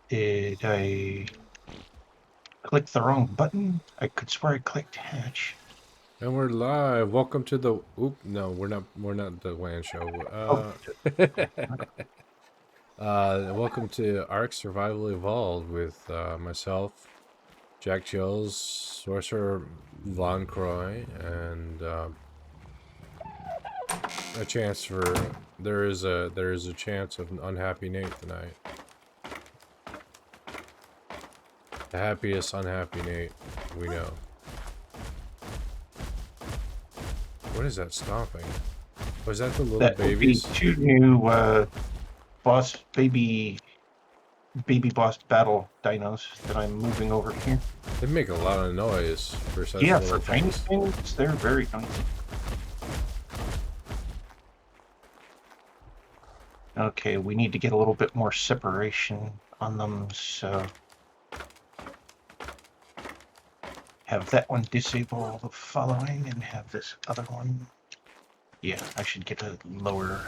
Did I click the wrong button? I could swear I clicked hatch. And we're live. Welcome to the. Oop, no, we're not. We're not the land Oh, show. Welcome to Ark Survival Evolved with myself, Jack Chills, Sorcerer Von Croy, and a chance for there is a chance of an unhappy Nate tonight. The happiest unhappy Nate we know. What is that stomping? Was that the little that would be babies? two new boss baby boss battle dinos that I'm moving over here. They make a lot of noise for such Yeah, little for tiny things. things, they're very noisy. Okay, we need to get a little bit more separation on them, so have that one disable the following and have this other one. Yeah, I should get a lower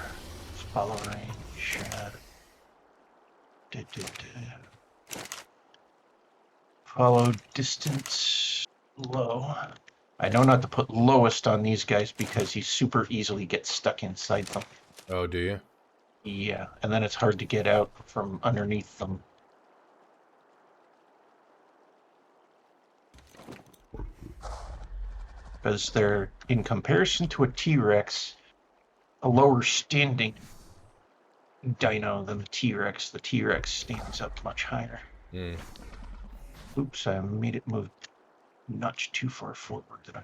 follow range. Follow distance low. I know not to put lowest on these guys because he super easily gets stuck inside them. Oh, do you? Yeah, and then it's hard to get out from underneath them. Because they're, in comparison to a T-Rex, a lower standing dino than the T-Rex. The T-Rex stands up much higher. Mm. Oops, I made it move notch too far forward. Did I?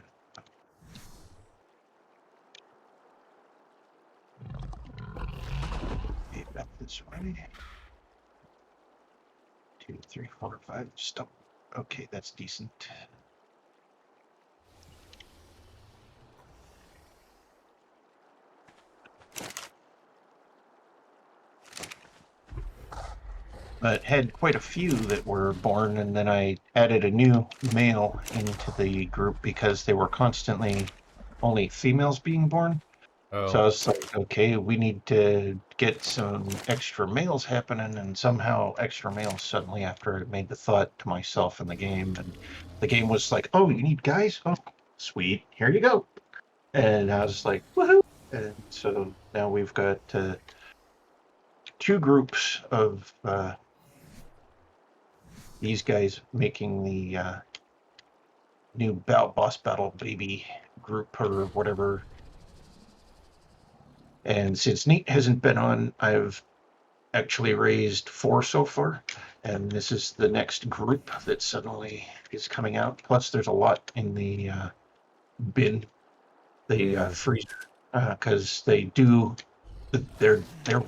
Okay, back this way. 2, 3, 4, 5. Stop. Okay, that's decent. But had quite a few that were born, and then I added a new male into the group because they were constantly only females being born. So Oh, I was like, okay, we need to get some extra males happening, and somehow extra males suddenly after I made the thought to myself in the game, and the game was like, oh, you need guys? Oh, sweet, here you go. And I was like, woohoo! And so now we've got two groups of these guys making the new boss battle baby group or whatever. And since Nate hasn't been on, I've actually raised 4 so far, and this is the next group that suddenly is coming out. Plus, there's a lot in the bin, the mm. freezer, because they do. They're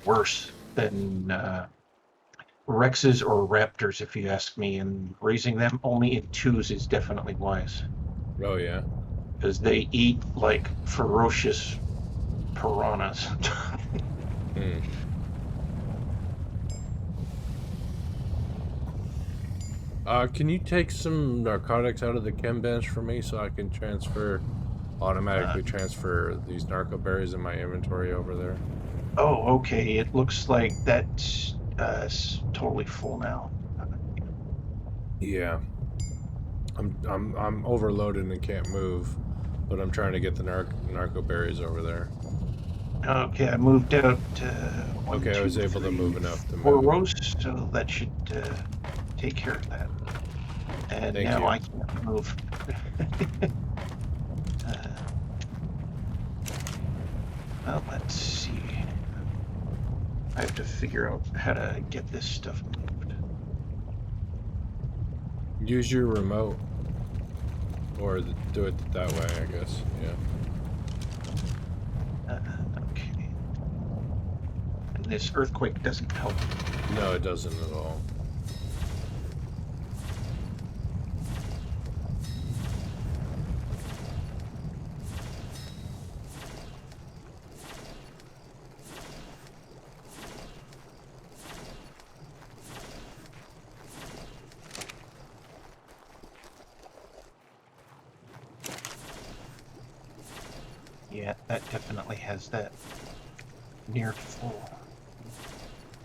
worse than Rexes or Raptors, if you ask me. And raising them only in twos is definitely wise Oh yeah. because they eat like ferocious piranhas. Mm. Can you take some narcotics out of the chem bench for me so I can uh, automatically transfer these narco berries in my inventory over there? oh, okay. It looks like that's totally full now. Yeah. I'm overloaded and can't move, but I'm trying to get the narco berries over there. Okay, I moved out one, Okay, I two, was able to three, move enough to 4 move. rows, so that should take care of that. And Thank now you. I can't move. uh, well, let's see. I have to figure out how to get this stuff moved. Use your remote or do it that way, I guess. Yeah. Okay. And this earthquake doesn't help. No, it doesn't at all. Yeah, that definitely has that near full.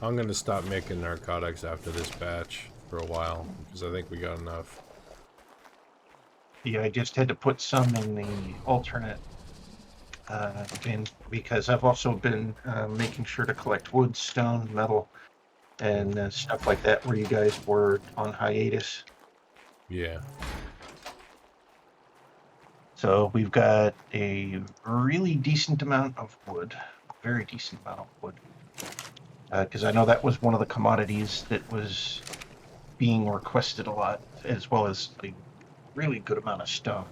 I'm gonna stop making narcotics after this batch for a while because I think we got enough. Yeah, I just had to put some in the alternate bin because I've also been making sure to collect wood, stone, metal, and stuff like that where you guys were on hiatus. Yeah. So we've got a really decent amount of wood, very decent amount of wood. Because I know that was one of the commodities that was being requested a lot, as well as a really good amount of stone.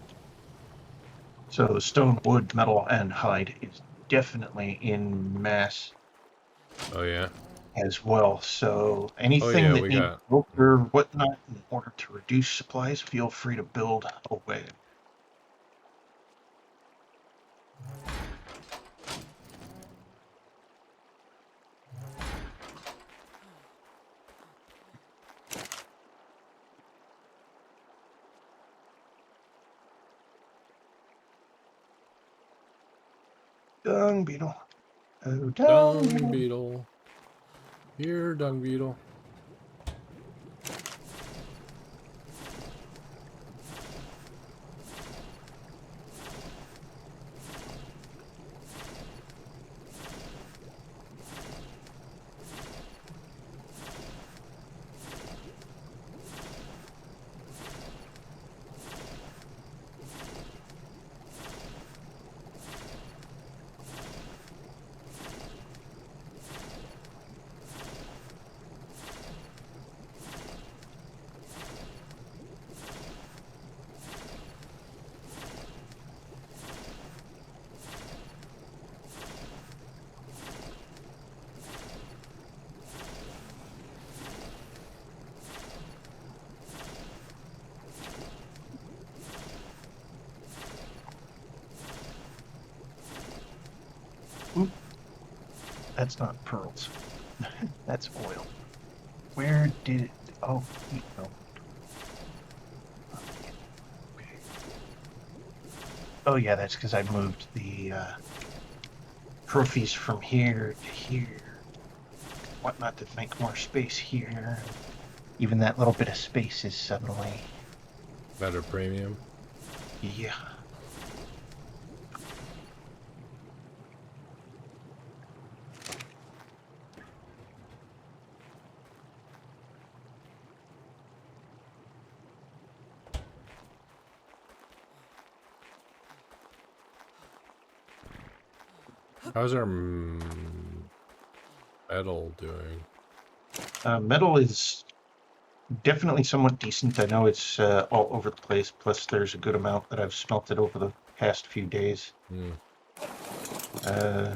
So the stone, wood, metal, and hide is definitely in mass Oh yeah. as well. So Oh anything yeah, that we needs got. rope or whatnot in order to reduce supplies, feel free to build away. Dung beetle. Oh, dung Dung beetle. beetle. Here, dung beetle. Oop, that's not pearls. That's oil. Where did it? Oh, no. Okay. Oh yeah, that's because I moved the trophies from here to here. Whatnot to make more space here. Even that little bit of space is suddenly, Better premium. yeah. How's our metal doing? Metal is definitely somewhat decent. I know it's all over the place. Plus, there's a good amount that I've smelted over the past few days. Hmm. Uh,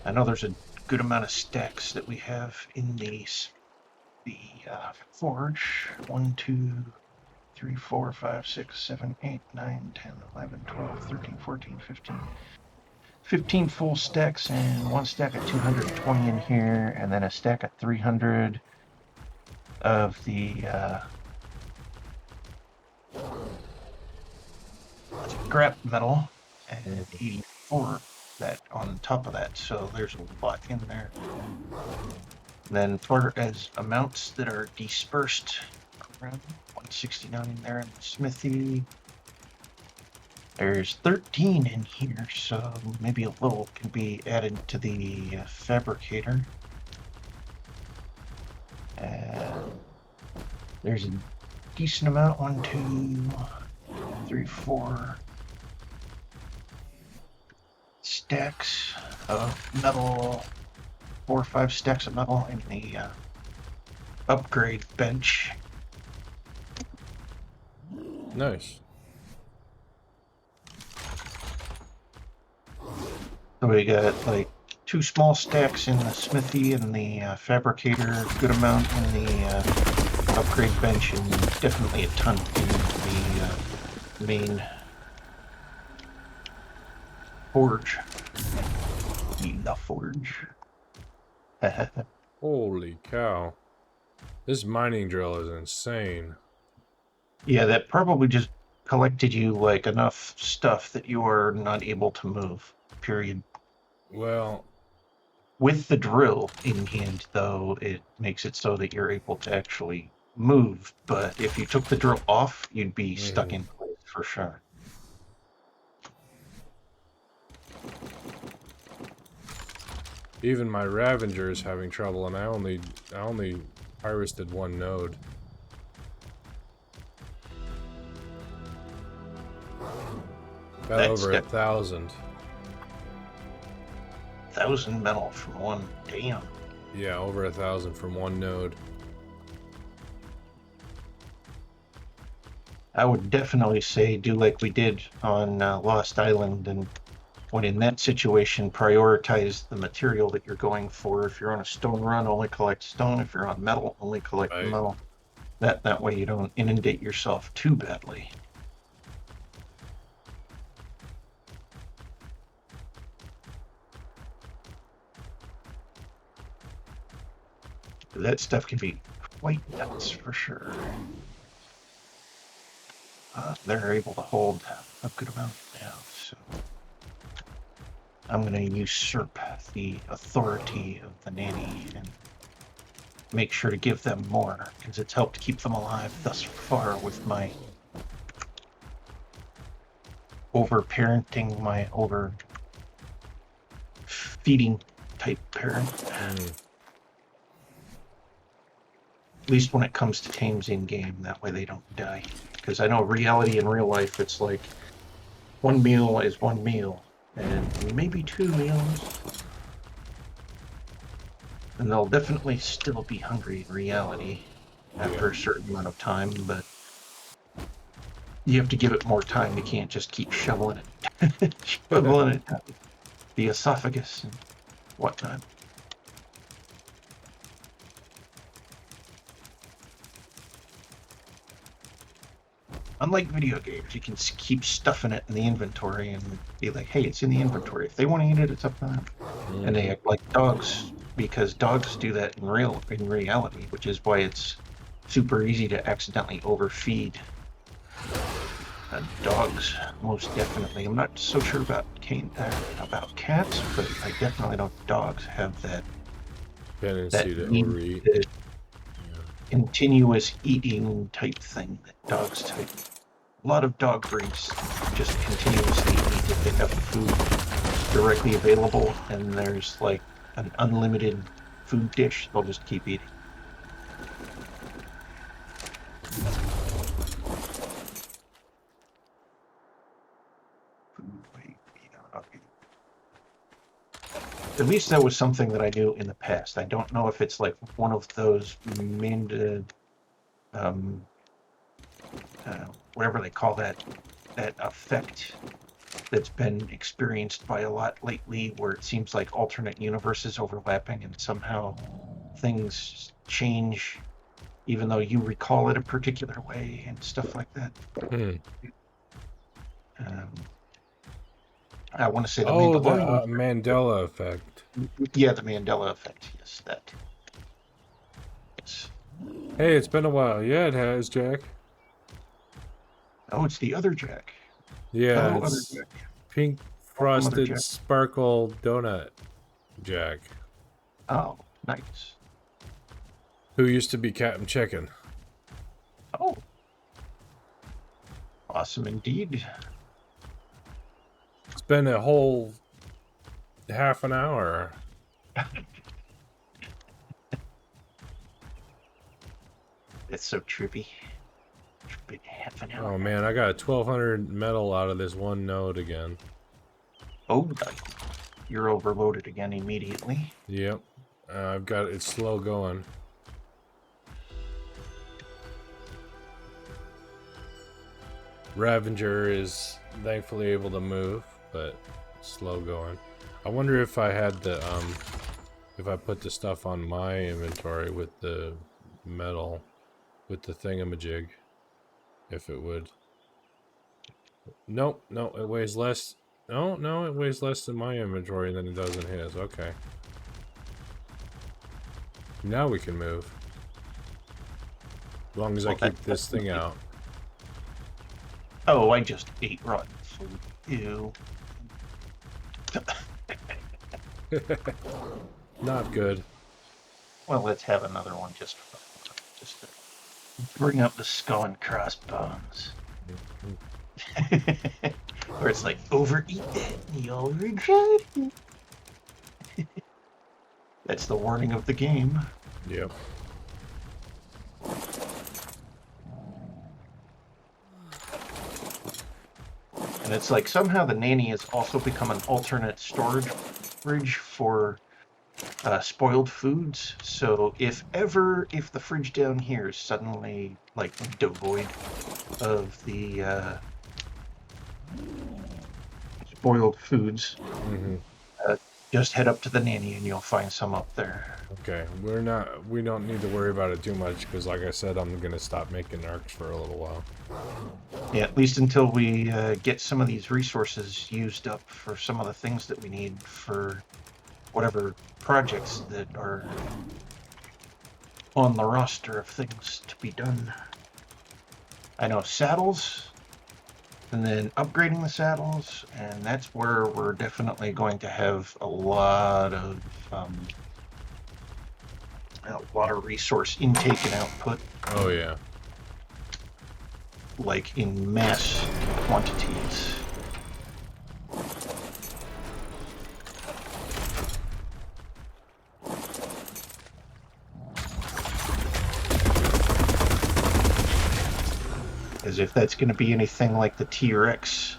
I know there's a good amount of stacks that we have in the forge. 1, 2, 3, 4, 5, 6, 7, 8, 9, 10, 11, 12, 13, 14, 15. 15 full stacks and one stack of 220 in here, and then a stack of 300 of the scrap metal, and 84 that on top of that. So there's a lot in there. And then far as amounts that are dispersed, around 169 in there in the smithy. There's 13 in here, so maybe a little can be added to the fabricator. There's a decent amount. 1, 2, 3, 4 stacks of metal. 4 or 5 stacks of metal in the upgrade bench. Nice. So we got like 2 small stacks in the smithy and the fabricator, good amount in the upgrade bench, and definitely a ton in the main forge. The forge. Holy cow. This mining drill is insane. Yeah, that probably just collected you like enough stuff that you are not able to move. Period. Well, With the drill in hand, though, it makes it so that you're able to actually move. But if you took the drill off, you'd be stuck in place for sure. Even my Ravager is having trouble, and I only harvested one node. Got over 1,000. 1,000 metal from one. Damn. Yeah, over 1,000 from one node. I would definitely say do like we did on Lost Island, and when in that situation, prioritize the material that you're going for. If you're on a stone run, only collect stone. If you're on metal, only collect metal. That way you don't inundate yourself too badly. That stuff can be quite nuts for sure. They're able to hold a good amount now, so I'm going to usurp the authority of the nanny and make sure to give them more, because it's helped keep them alive thus far with my over-parenting, my over-feeding type parent. At least when it comes to tames in-game, that way they don't die. Because I know reality in real life, it's like one meal is one meal, and maybe 2 meals. And they'll definitely still be hungry in reality after a certain amount of time, but you have to give it more time. You can't just keep shoveling it, shoveling it out the esophagus and whatnot. Unlike video games, you can keep stuffing it in the inventory and be like, hey, it's in the inventory. If they want to eat it, it's up to them. And they act like dogs, because dogs do that in reality, which is why it's super easy to accidentally overfeed dogs, most definitely. I'm not so sure about cats, but I definitely know dogs have that tendency to overeat. Continuous eating type thing that dogs type. A lot of dog breeds just continuously eat if they have food directly available and there's like an unlimited food dish, they'll just keep eating. At least that was something that I knew in the past. I don't know if it's like one of those whatever they call that effect that's been experienced by a lot lately, where it seems like alternate universes overlapping and somehow things change even though you recall it a particular way and stuff like that. I want to say the Mandalorian. The Mandela effect. Yeah, the Mandela effect. Yes, that. Yes. Hey, it's been a while. Yeah, it has, Jack. Oh, it's the other Jack. Yeah, it's Jack. Pink frosted sparkle donut Jack. Oh, nice. Who used to be Captain Chicken. Oh. Awesome indeed. It's been a whole half an hour. That's so trippy. Half an hour. Oh man, I got 1,200 metal out of this one node again. Oh, you're overloaded again immediately. Yep. I've got it's slow going. Ravager is thankfully able to move, but slow going. I wonder if I had the if I put the stuff on my inventory with the metal, with the thingamajig, if it would. Nope, no, it weighs less. No, it weighs less in my inventory than it does in his. Okay. Now we can move. As long as I keep this thing out. Oh, I just ate rotten food. Ew. Not good. Well, let's have another one just to bring up the skull and crossbones. Where it's like, overeat that and you'll regret it. That's the warning of the game. Yep. And it's like somehow the nanny has also become an alternate storage fridge for spoiled foods. So if the fridge down here is suddenly like devoid of the spoiled foods, just head up to the nanny and you'll find some up there. Okay, we don't need to worry about it too much because, like I said, I'm gonna stop making arcs for a little while. Yeah, at least until we get some of these resources used up for some of the things that we need for whatever projects that are on the roster of things to be done. I know saddles, and then upgrading the saddles, and that's where we're definitely going to have a lot of resource intake and output. Oh yeah. Like in mass quantities. As if that's going to be anything like the T-Rex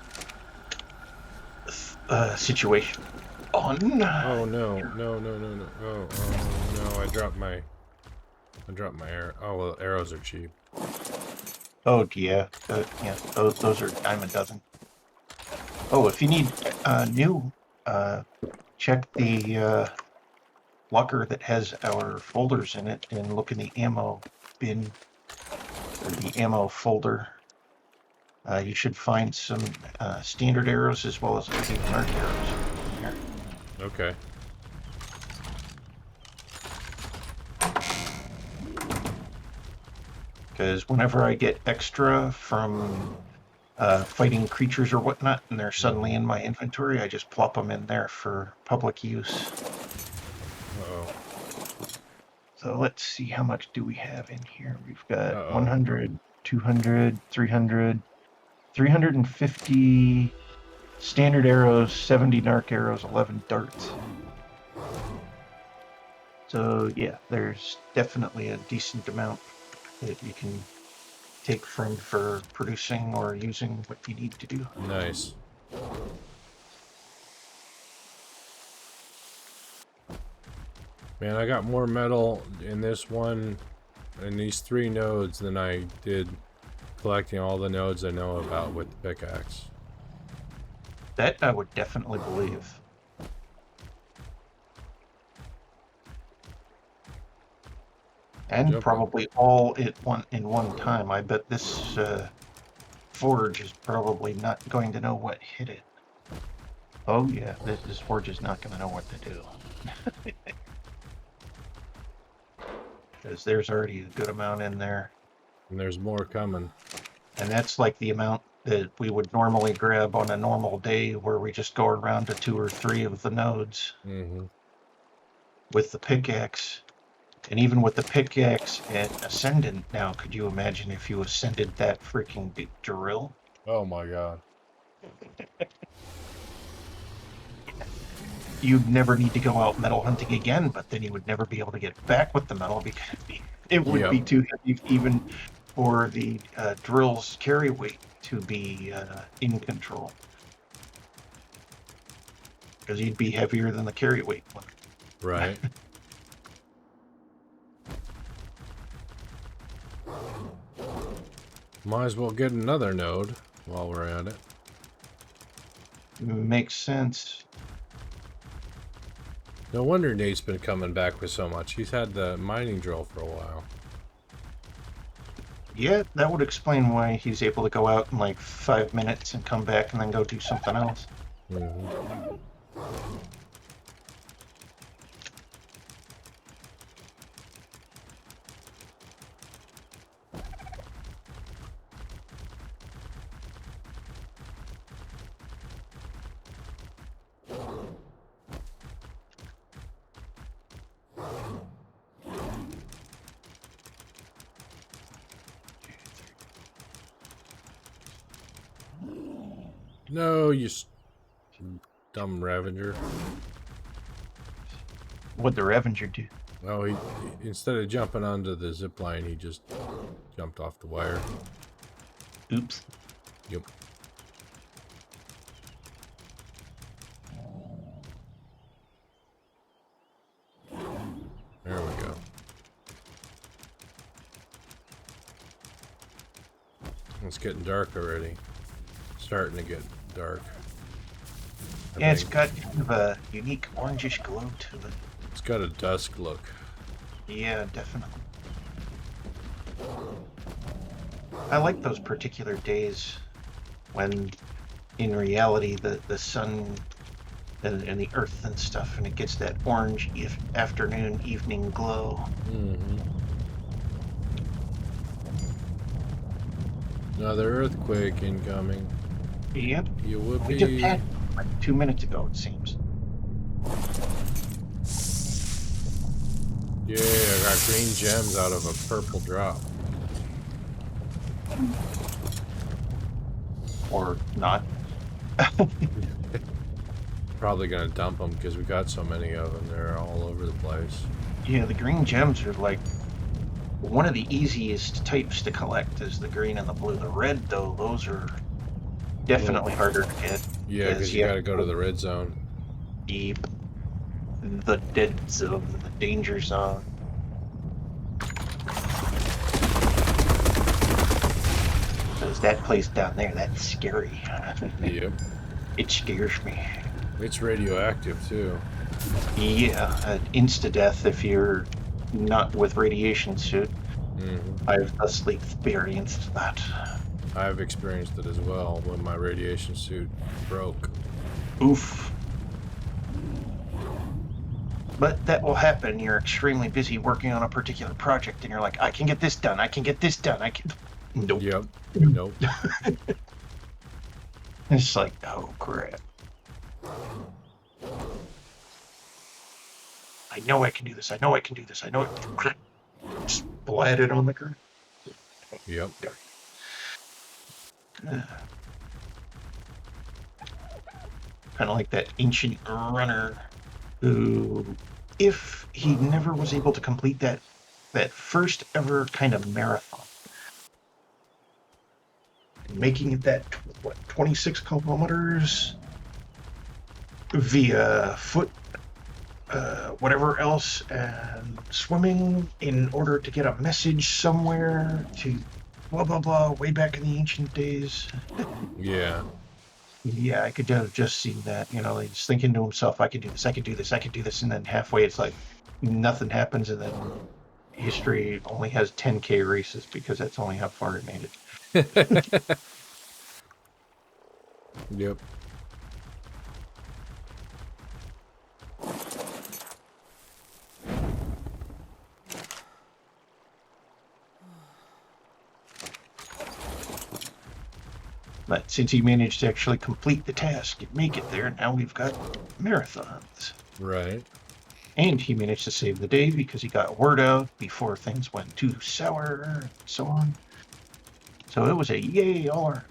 situation. Oh no! Oh no! No! No! No! No! Oh, oh no! I dropped my arrow. Oh well, arrows are cheap. Oh yeah, yeah. Those are dime a dozen. Oh, if you need new, check the locker that has our folders in it, and look in the ammo bin or the ammo folder. You should find some standard arrows as well as arc arrows in there. Okay. Because whenever I get extra from fighting creatures or whatnot, and they're suddenly in my inventory, I just plop them in there for public use. Uh-oh. So let's see, how much do we have in here? We've got 100, 200, 300, 350 standard arrows, 70 narc arrows, 11 darts. So yeah, there's definitely a decent amount that you can take from for producing or using what you need to do. Nice. Man, I got more metal in this one, in these 3 nodes than I did collecting all the nodes I know about with the pickaxe. That I would definitely believe. And probably all in one time. I bet this forge is probably not going to know what hit it. Oh yeah, this forge is not going to know what to do. Because there's already a good amount in there. And there's more coming. And that's like the amount that we would normally grab on a normal day where we just go around to 2 or 3 of the nodes. With the pickaxe. And even with the pickaxe and Ascendant now, could you imagine if you ascended that freaking big drill? Oh my god. You'd never need to go out metal hunting again, but then you would never be able to get back with the metal because it would be too heavy even for the drill's carry weight to be in control. Because you'd be heavier than the carry weight one. Right. Might as well get another node while we're at it. Makes sense. No wonder Nate's been coming back with so much. He's had the mining drill for a while. Yeah, that would explain why he's able to go out in like 5 minutes and come back and then go do something else. No, dumb Ravager. What'd the Revenger do? Well, he instead of jumping onto the zip line, he just jumped off the wire. Oops. Yep. There we go. It's getting dark already. Starting to get dark. Yeah, it's got kind of a unique orangish glow to it. It's got a dusk look. Yeah, definitely. I like those particular days when, in reality, the sun and the earth and stuff, and it gets that orange afternoon, evening glow. Mm-hmm. Another earthquake incoming. Yep. You would We just had like 2 minutes ago, it seems. Yeah, I got green gems out of a purple drop. Or not. Probably gonna dump them because we got so many of them. They're all over the place. Yeah, the green gems are like one of the easiest types to collect is the green and the blue. The red, though, those are definitely harder to get. Yeah, because you gotta go to the red zone. The dead zone, the danger zone. Because that place down there, that's scary. Yep. It scares me. It's radioactive too. Yeah, insta-death if you're not with radiation suit. Mm-hmm. I've thusly experienced that. I've experienced it as well when my radiation suit broke. Oof. But that will happen. You're extremely busy working on a particular project, and you're like, I can get this done. I can get this done. I can. Nope. Yep. Nope. It's like, oh crap. I know I can do this. I know I can do this. I know it. Splat it on the ground. Yep. Kind of like that ancient runner who, if he never was able to complete that first ever kind of marathon, making it that 26 kilometers via foot, whatever else, and swimming in order to get a message somewhere to blah blah blah way back in the ancient days. Yeah. Yeah, I could have just seen that. You know, he's thinking to himself, I could do this, I could do this, I could do this, and then halfway it's like nothing happens, and then history only has 10K races because that's only how far it made it. Yep. But since he managed to actually complete the task and make it there, now we've got marathons. Right. And he managed to save the day because he got word out before things went too sour and so on. So it was a yay all around.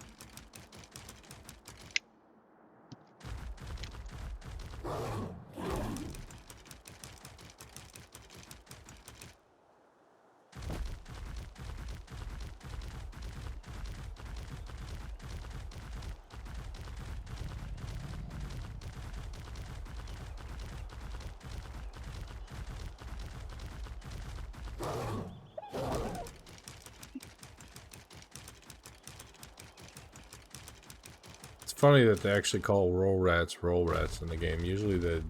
It's funny that they actually call roll rats in the game. Usually the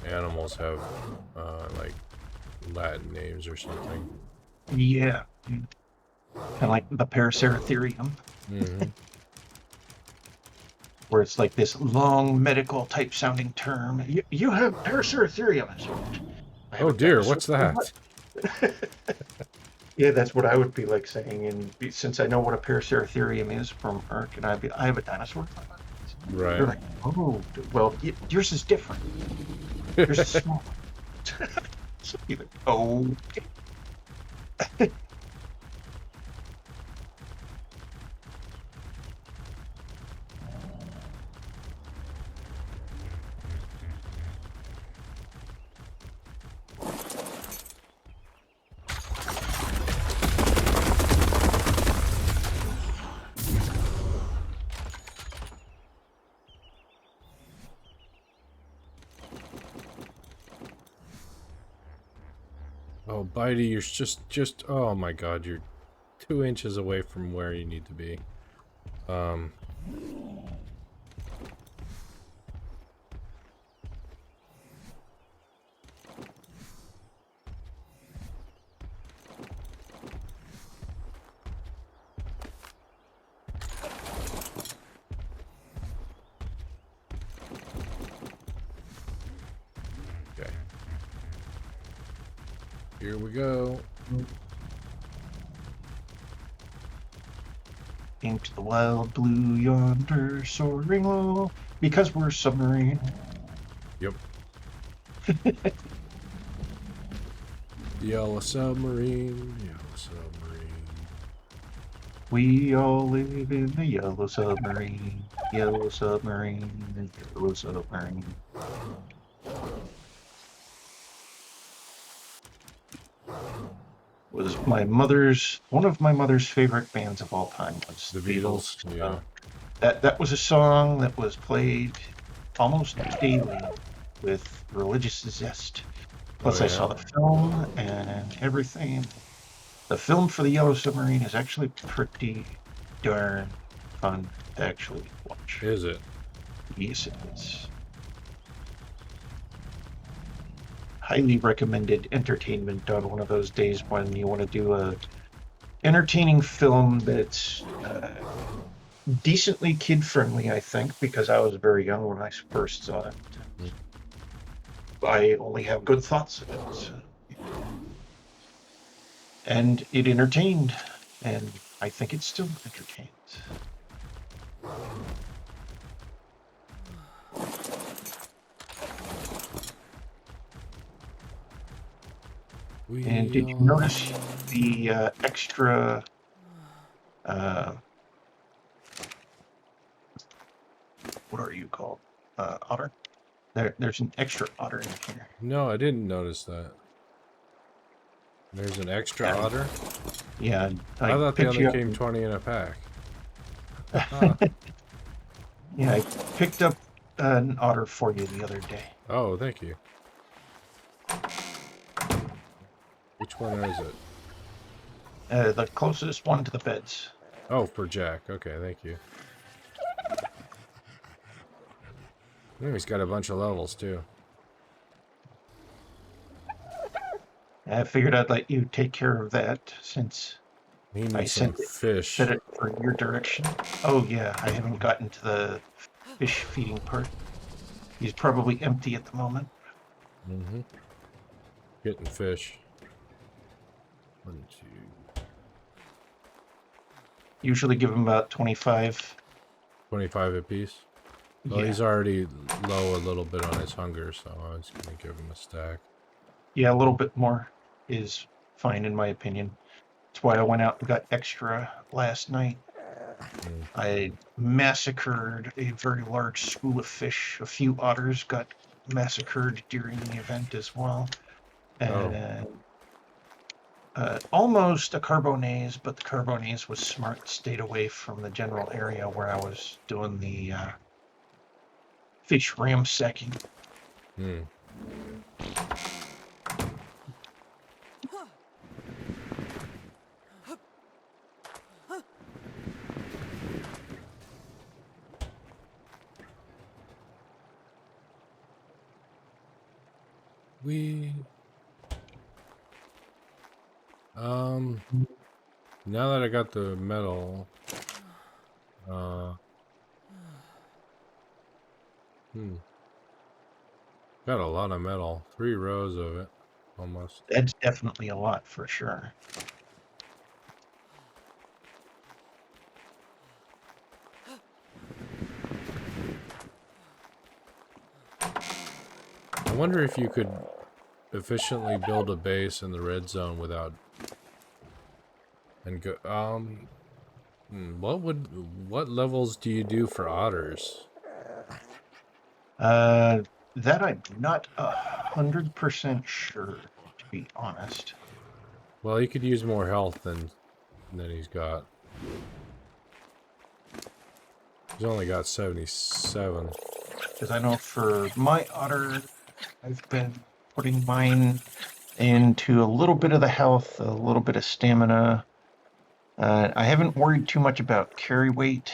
animals have like Latin names or something. Yeah. Kind of like the Paraceratherium. Mm-hmm. Where it's like this long medical type sounding term. You have Paraceratherium. Oh dear, what's that? Yeah, that's what I would be like saying. And since I know what a Paraceratherium is from Ark, and I have a dinosaur. Right. You're like, oh, well, yours is different. Yours is small. So you're like, oh. Oh, Bitey, you're just. Oh my God, you're 2 inches away from where you need to be. Um. Okay. Here we go. Into the wild blue yonder, soaring low, because we're a submarine. Yep. Yellow submarine. Yellow submarine. We all live in the yellow submarine, yellow submarine, yellow submarine. Was one of my mother's favorite bands of all time was The the Beatles. Beatles. Yeah. That was a song that was played almost daily with religious zest. Oh Plus, I saw yeah. the film and everything. The film for the Yellow Submarine is actually pretty darn fun to actually watch. Is it? Yes, it is. Highly recommended entertainment on one of those days when you want to do a entertaining film that's decently kid friendly, I think, because I was very young when I first saw it. Mm. I only have good thoughts of it. So. And it entertained, and I think it still entertains. And did you notice the extra what are you called? Otter? There's an extra otter in here. No, I didn't notice that. There's an extra otter? Yeah, I I thought they picked only you up. came 20 in a pack. Yeah, I picked up an otter for you the other day. Oh, thank you. Which one is it? The closest one to the beds. Oh, for Jack. Okay, thank you. Oh, he's got a bunch of levels, too. I figured I'd let you take care of that since He I needs some sent fish. it for your direction. Oh yeah, I haven't gotten to the fish feeding part. He's probably empty at the moment. Mm-hmm. Getting fish. 1, 2. Usually give him about 25. 25 apiece. Well, Yeah. he's already low a little bit on his hunger, so I was going to give him a stack. Yeah, a little bit more is fine in my opinion. That's why I went out and got extra last night. Mm. I massacred a very large school of fish. A few otters got massacred during the event as well. And almost a carbonase, but the carbonase was smart, stayed away from the general area where I was doing the fish ransacking. Hmm. Now that I got the metal, got a lot of metal. 3 rows of it, almost. That's definitely a lot for sure. I wonder if you could efficiently build a base in the red zone without and go what levels do you do for otters? That I'm not 100% sure, to be honest. Well, he could use more health than he's got. He's only got 77. Because I know for my otter, I've been putting mine into a little bit of the health, a little bit of stamina. I haven't worried too much about carry weight,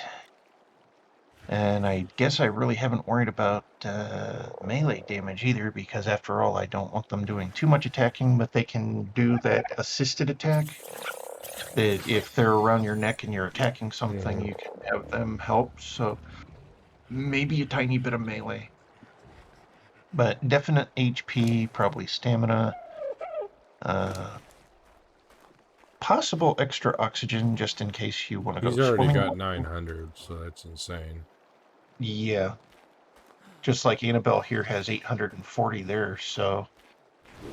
and I guess I really haven't worried about melee damage either, because after all, I don't want them doing too much attacking, but they can do that assisted attack. That if they're around your neck and you're attacking something, you can have them help. So maybe a tiny bit of melee, but definite HP, probably stamina. Possible extra oxygen just in case you want to He's go already swimming. got 900, so that's insane. Yeah, just like Annabelle here has 840 there, so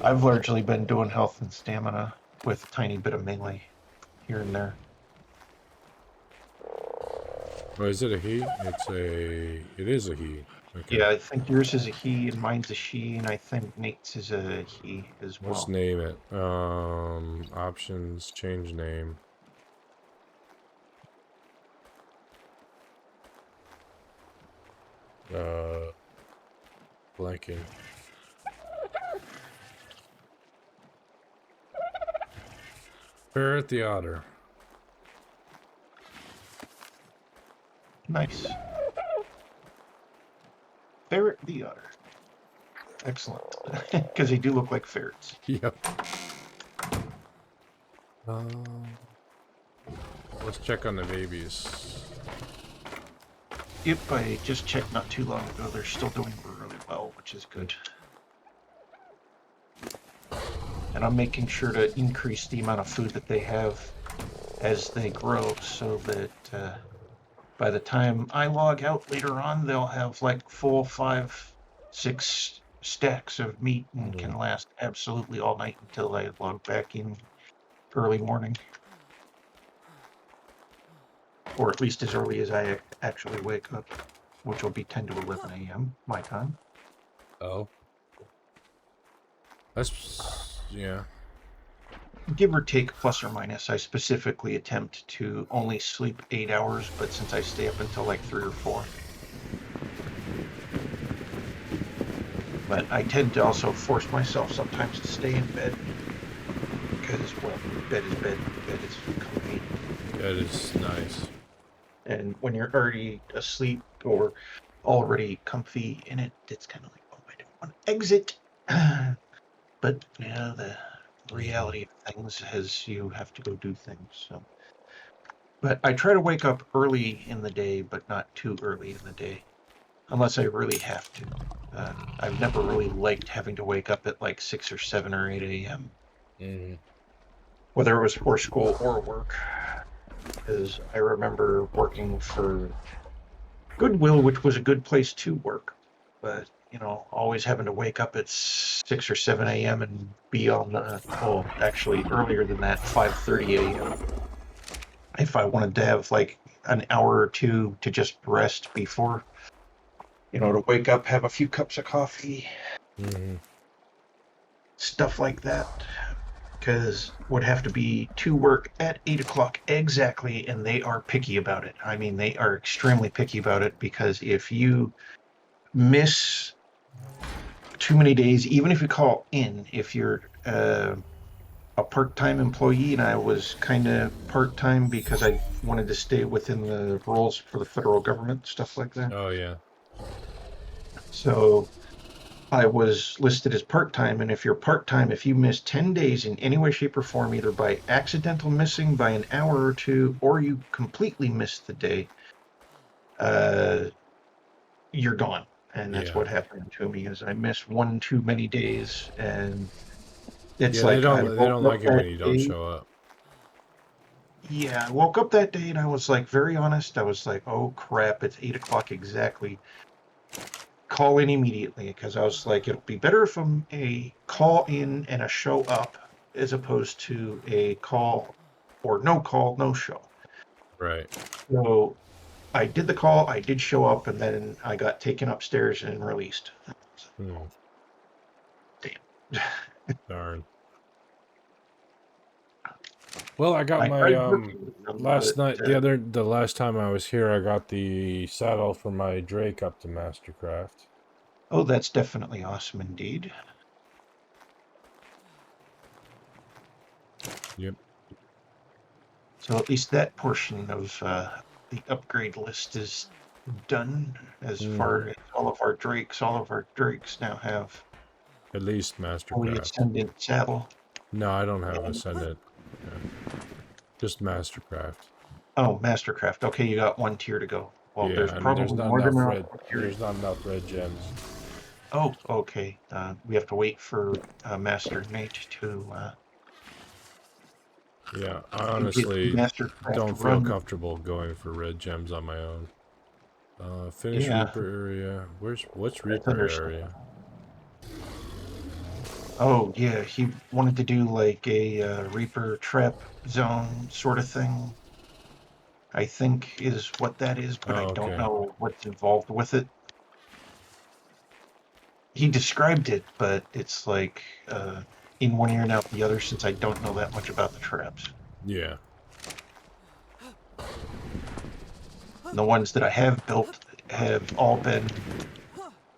I've largely been doing health and stamina with a tiny bit of melee here and there. Oh, is it a he? It is a he. Okay. Yeah, I think yours is a he and mine's a she, and I think Nate's is a he as Let's well. name it. Options, change name. Blanking. Parrot the Otter. Nice. Ferret the otter. Excellent. Because they do look like ferrets. Yep. Let's check on the babies. Yep, I just checked not too long ago. They're still doing really well, which is good. And I'm making sure to increase the amount of food that they have as they grow, so that by the time I log out later on, they'll have like full 5, 6 stacks of meat and can last absolutely all night until I log back in early morning. Or at least as early as I actually wake up, which will be 10 to 11 a.m. my time. Oh. That's, yeah. Give or take, plus or minus. I specifically attempt to only sleep 8 hours, but since I stay up until like 3 or 4. But I tend to also force myself sometimes to stay in bed, because, well, bed is bed, bed is comfy. That is nice. And when you're already asleep or already comfy in it, it's kind of like, oh, I don't want to exit. But, yeah, the reality of things is you have to go do things. So, but I try to wake up early in the day, but not too early in the day, unless I really have to. I've never really liked having to wake up at like 6 or 7 or 8 a.m. Whether it was for school or work, because I remember working for Goodwill, which was a good place to work, but always having to wake up at 6 or 7 a.m. and be on, actually earlier than that, 5:30 a.m. If I wanted to have like an hour or two to just rest before, to wake up, have a few cups of coffee, stuff like that. Because would have to be to work at 8 o'clock exactly, and they are picky about it. I mean, they are extremely picky about it, because if you miss too many days, even if you call in, if you're a part-time employee, and I was kind of part-time because I wanted to stay within the rules for the federal government, stuff like that. Oh, yeah. So I was listed as part-time, and if you're part-time, if you miss 10 days in any way, shape, or form, either by accidental missing by an hour or two, or you completely miss the day, you're gone. And that's what happened to me, is I missed one too many days, and it's Yeah, they like I don't woke up like it when that you don't day. show up. Yeah, I woke up that day and I was like, very honest. I was like, oh crap, it's 8 o'clock exactly. Call in immediately, because I was like, it'll be better if I'm a call in and a show up, as opposed to a call or no call, no show. Right. So I did the call, I did show up, and then I got taken upstairs and released. Damn. Darn. Well, I got I my tried working with them, last but night. The last time I was here, I got the saddle for my Drake up to Mastercraft. oh, that's definitely awesome indeed. Yep. So at least that portion of the upgrade list is done. As far Mm-hmm. as all of our drakes now have At least fully Mastercraft. ascended saddle. No, I don't have And, Ascendant. Yeah. Just Mastercraft. oh, Mastercraft. Okay, you got one tier to go. Well, there's Yeah, and probably more than enough there's tier. not enough red gems. Oh, okay. We have to wait for Master Nate Yeah, I to get honestly Mastercraft don't feel run. comfortable going for red gems on my own. Finish Yeah, Reaper area. What's that's Reaper area? understandable. Oh, yeah, he wanted to do like a Reaper trap zone sort of thing, I think is what that is, but I Oh, don't okay. know what's involved with it. He described it, but it's like in one ear and out the other since I don't know that much about the traps. Yeah. The ones that I have built have all been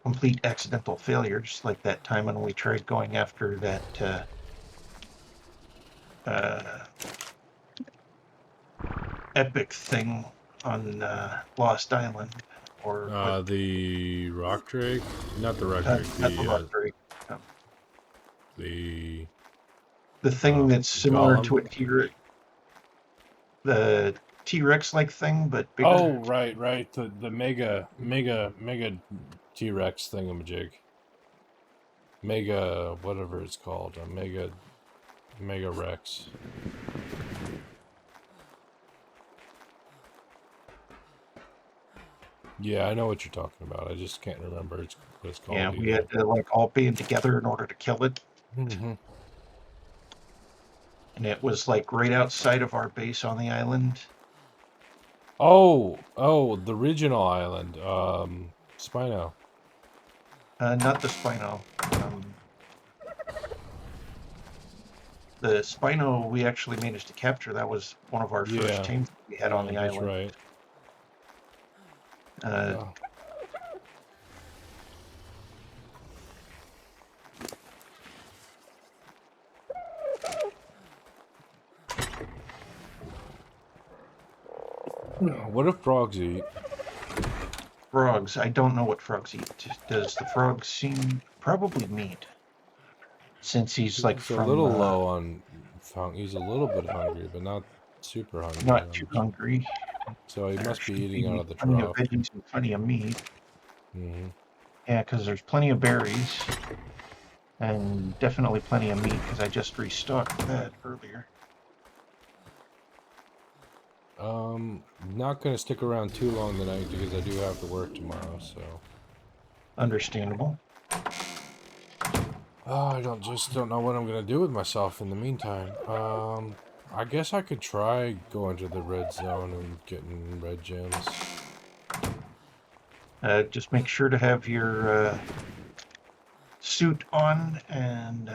complete accidental failures, like that time when we tried going after that uh, epic thing on Lost Island, or what? The Rock Drake? Not the Rock Drake. Not the Rock Drake. Um, The the thing that's similar Golem. to a T-Rex, the T-Rex like thing, but bigger. Oh, right. The mega T-Rex thingamajig. Mega whatever it's called. A mega Rex. Yeah, I know what you're talking about. I just can't remember what it's Yeah, called we either. had to like all band together in order to kill it, Mm-hmm. and it was like right outside of our base on the island. Oh, the original island. Spino. Not the Spino. The Spino we actually managed to capture. That was one of our first Yeah, teams we had on yeah, the that's island. right. Uh, Uh, what if frogs eat? Frogs. I don't know what frogs eat. Does the frog seem probably meat? Since he's like He's a from little low on. He's a little bit hungry, but not super hungry. not too hungry. So he There must be should eating out be of the plenty of trough. veggies and plenty of meat. Hmm. Yeah, because there's plenty of berries and definitely plenty of meat because I just restocked that earlier. Not gonna stick around too long tonight because I do have to work tomorrow. So. Understandable. Oh, I don't know what I'm gonna do with myself in the meantime. I guess I could try going to the red zone and getting red gems. Just make sure to have your suit on and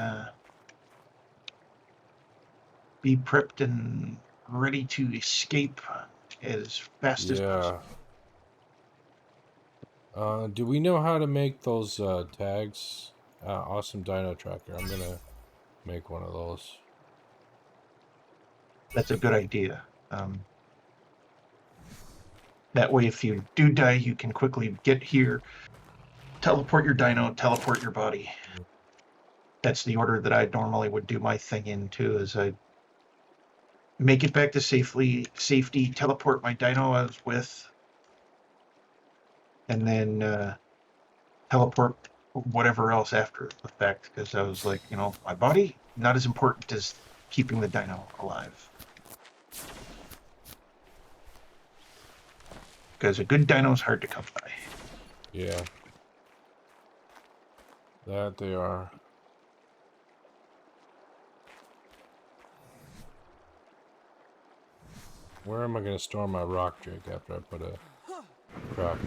be prepped and ready to escape as fast as possible. Yeah. Do we know how to make those tags? Awesome Dino Tracker. I'm gonna make one of those. That's a good idea. That way, if you do die, you can quickly get here, teleport your dino, teleport your body. That's the order that I normally would do my thing into, is I make it back to safety, teleport my dino I was with, and then teleport whatever else after the fact, because I was like, my body, not as important as keeping the dino alive. Because a good dino is hard to come by. Yeah. That they are. Where am I gonna store my rock drake after I put a tracker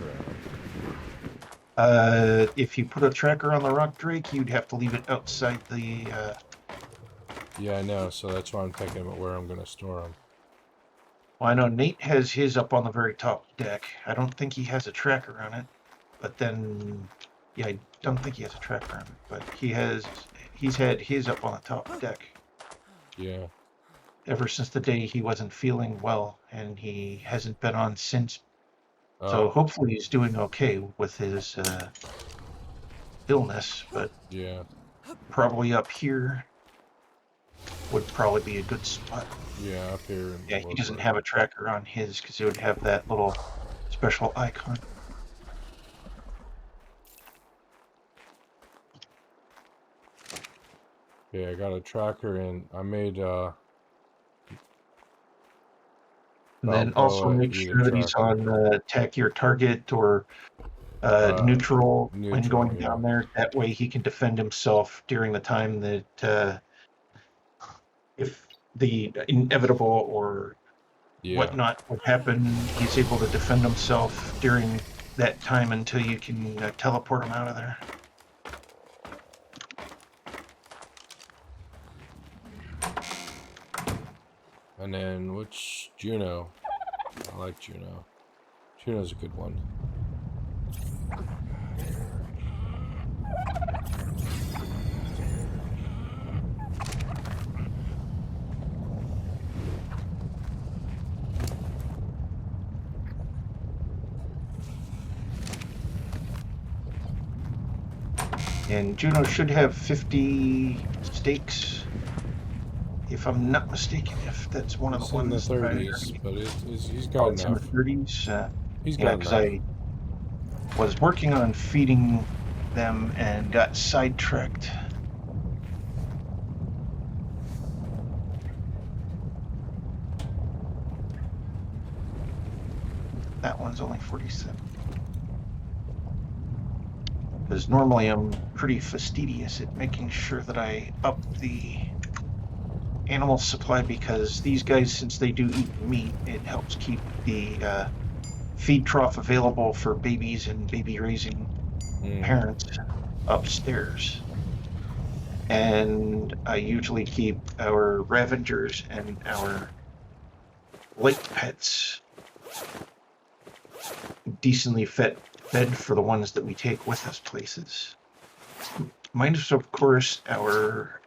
in it? If you put a tracker on the rock drake, you'd have to leave it outside the. Yeah, I know. So that's why I'm thinking about where I'm gonna store them. Well, I know Nate has his up on the very top deck. I don't think he has a tracker on it, but then, yeah, I don't think he has a tracker on it, but he's had his up on the top deck. Yeah. ever since the day he wasn't feeling well, and he hasn't been on since. So Oh, hopefully he's doing okay with his illness, but yeah. probably up here would probably be a good spot. Yeah, up here in Yeah, he doesn't Woodward. have a tracker on his because it would have that little special icon. Yeah, I got a tracker and I made And then also Balboa make eat a sure that he's tracker. on attack your target or neutral when Neutral, going yeah. down there. That way he can defend himself during the time that if the inevitable or Yeah. whatnot would happen, he's able to defend himself during that time until you can teleport him out of there. And then which Juno? I like Juno. Juno's a good one. And Juno should have 50 stakes, if I'm not mistaken, if that's one of the It's in the ones that I 30s, already. but he's Oh, got it's in the enough. 30s. He's Yeah, got because enough. I was working on feeding them and got sidetracked. That one's only 47. Because normally I'm pretty fastidious at making sure that I up the animal supply, because these guys, since they do eat meat, it helps keep the feed trough available for babies and baby raising parents upstairs. And I usually keep our Ravengers and our lake pets decently fed for the ones that we take with us places. Minus, of course, our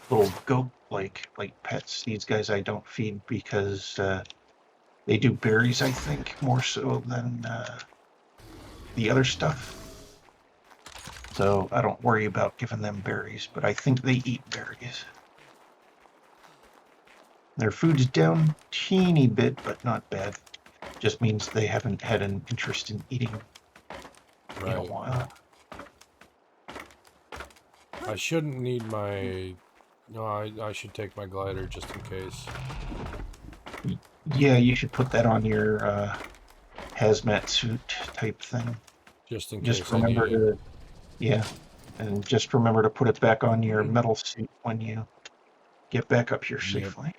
little goat-like pets. These guys I don't feed because they do berries, I think, more so than the other stuff. So I don't worry about giving them berries, but I think they eat berries. Their food's down teeny bit, but not bad. Just means they haven't had an interest in eating in a Right. while. I shouldn't need my... No, I should take my glider just in case. Yeah, you should put that on your hazmat suit type thing. Just in Just case I need remember it. to, yeah, and just remember to put it back on your metal suit when you get back up here Yep. safely.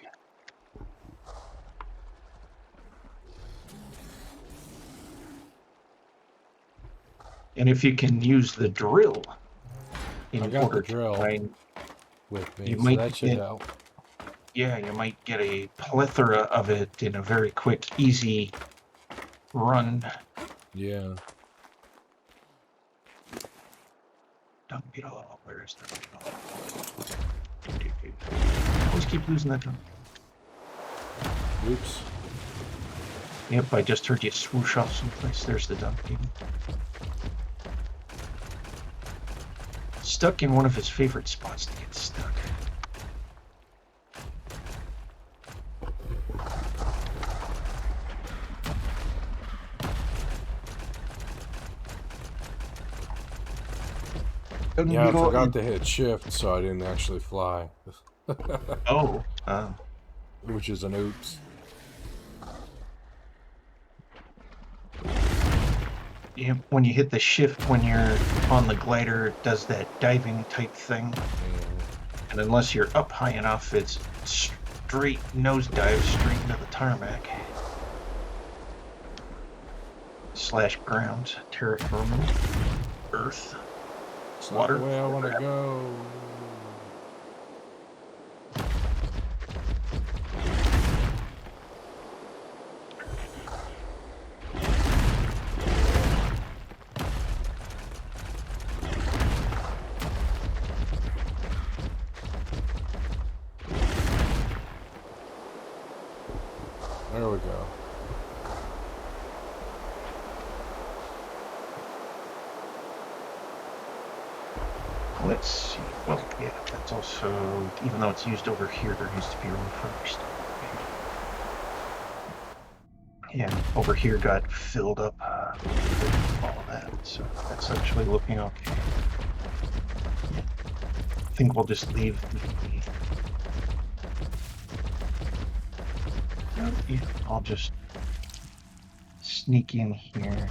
And if you can use the drill I in got the order to drill find, with me, you so might that should get, help. yeah, you might get a plethora of it in a very quick, easy run. Yeah. Dung beetle, where is the beetle? Always keep losing that dung. Oops. Yep, I just heard you swoosh off someplace. There's the dung beetle. Stuck in one of his favorite spots to get stuck. Dung Yeah, I beetle forgot and, to hit shift, so I didn't actually fly. oh, Which is an oops. yeah, when you hit the shift when you're on the glider, it does that diving type thing. And unless you're up high enough, it's straight nosedive straight into the tarmac. / ground, terraforming, earth, It's water. not the way I want to go. There we go. Let's see. Well, yeah, that's also, even though it's used over here, there needs to be room for other stuff. Yeah, over here got filled up with all of that, so that's actually looking okay. Yeah. I think we'll just leave the... yeah, I'll just sneak in here.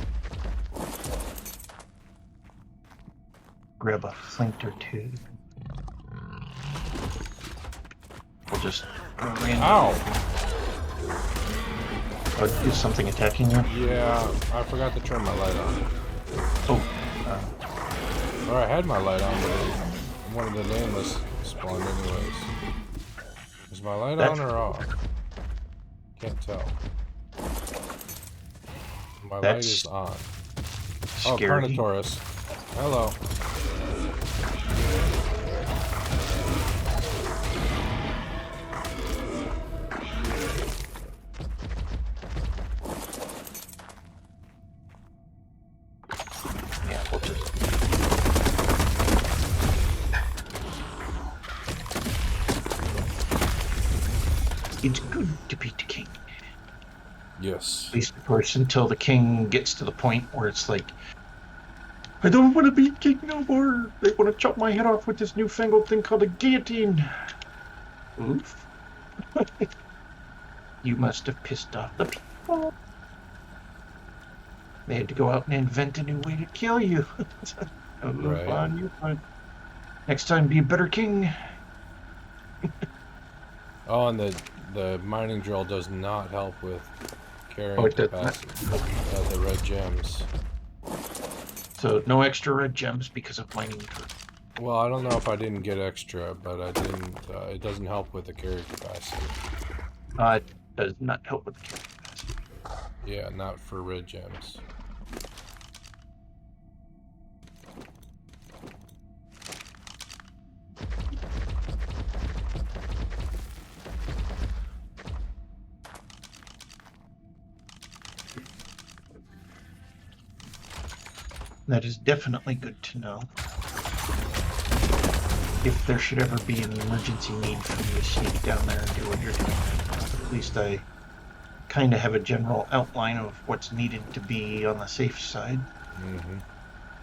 Grab a flint or two. We'll just randomly... Ow! Oh, is something attacking you? Yeah, I forgot to turn my light on. Oh. Or I had my light on, but one of the nameless spawned anyways. Is my light on or off? Can't tell. My light is on. Oh, Scary. Carnotaurus. Hello. Yeah, we'll just... It's good to be the king. Yes. At least, of course, until the king gets to the point where it's like, I don't want to be king no more. They want to chop my head off with this newfangled thing called a guillotine. Oof. You must have pissed off the people. They had to go out and invent a new way to kill you. Oh, Right. fun, you fun. Next time, be a better king. Oh, and the mining drill does not help with carrying Oh, it does not. capacity. The red gems. So no extra red gems because of mining. Well, I don't know if I didn't get extra, but I didn't. It doesn't help with the carry capacity. It does not help with the carry capacity. Yeah, not for red gems. That is definitely good to know. If there should ever be an emergency need for me to sneak down there and do what you're doing, at least I kind of have a general outline of what's needed to be on the safe side. Mm-hmm.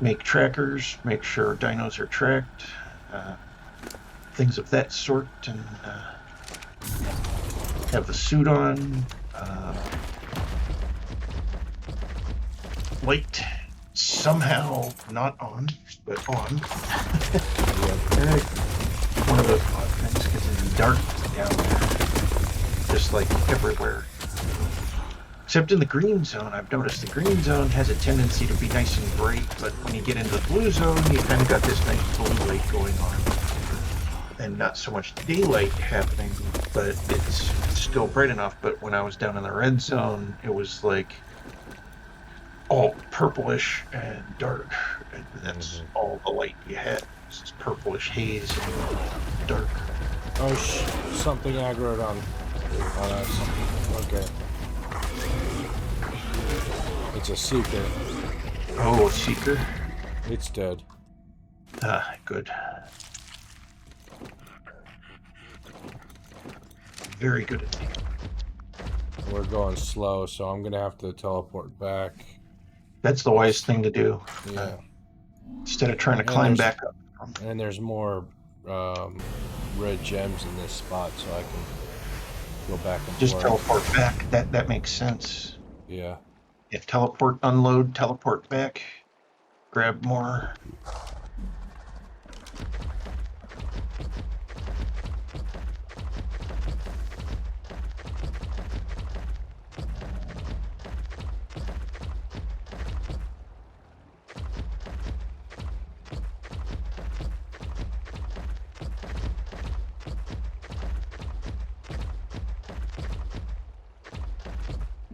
Make trackers, make sure dinos are tracked, things of that sort, and have the suit on. Light somehow not on, but on. Yep. One of those odd things because it's dark down there, just like everywhere. Except in the green zone, I've noticed the green zone has a tendency to be nice and bright, but when you get into the blue zone, you kind of got this nice blue light going on. And not so much daylight happening, but it's still bright enough. But when I was down in the red zone, it was like all purplish and dark, and that's all the light you had. It's purplish haze and dark. Oh, something aggroed on us. Okay. It's a seeker. Oh, a seeker. It's dead. Ah, good. Very good at me. We're going slow, so I'm gonna have to teleport back. That's the wise thing to do. Yeah. Instead of trying to climb back up. And there's more red gems in this spot, so I can go back and Just forth. teleport back. That makes sense. Yeah. Yeah, teleport, unload, teleport back, grab more.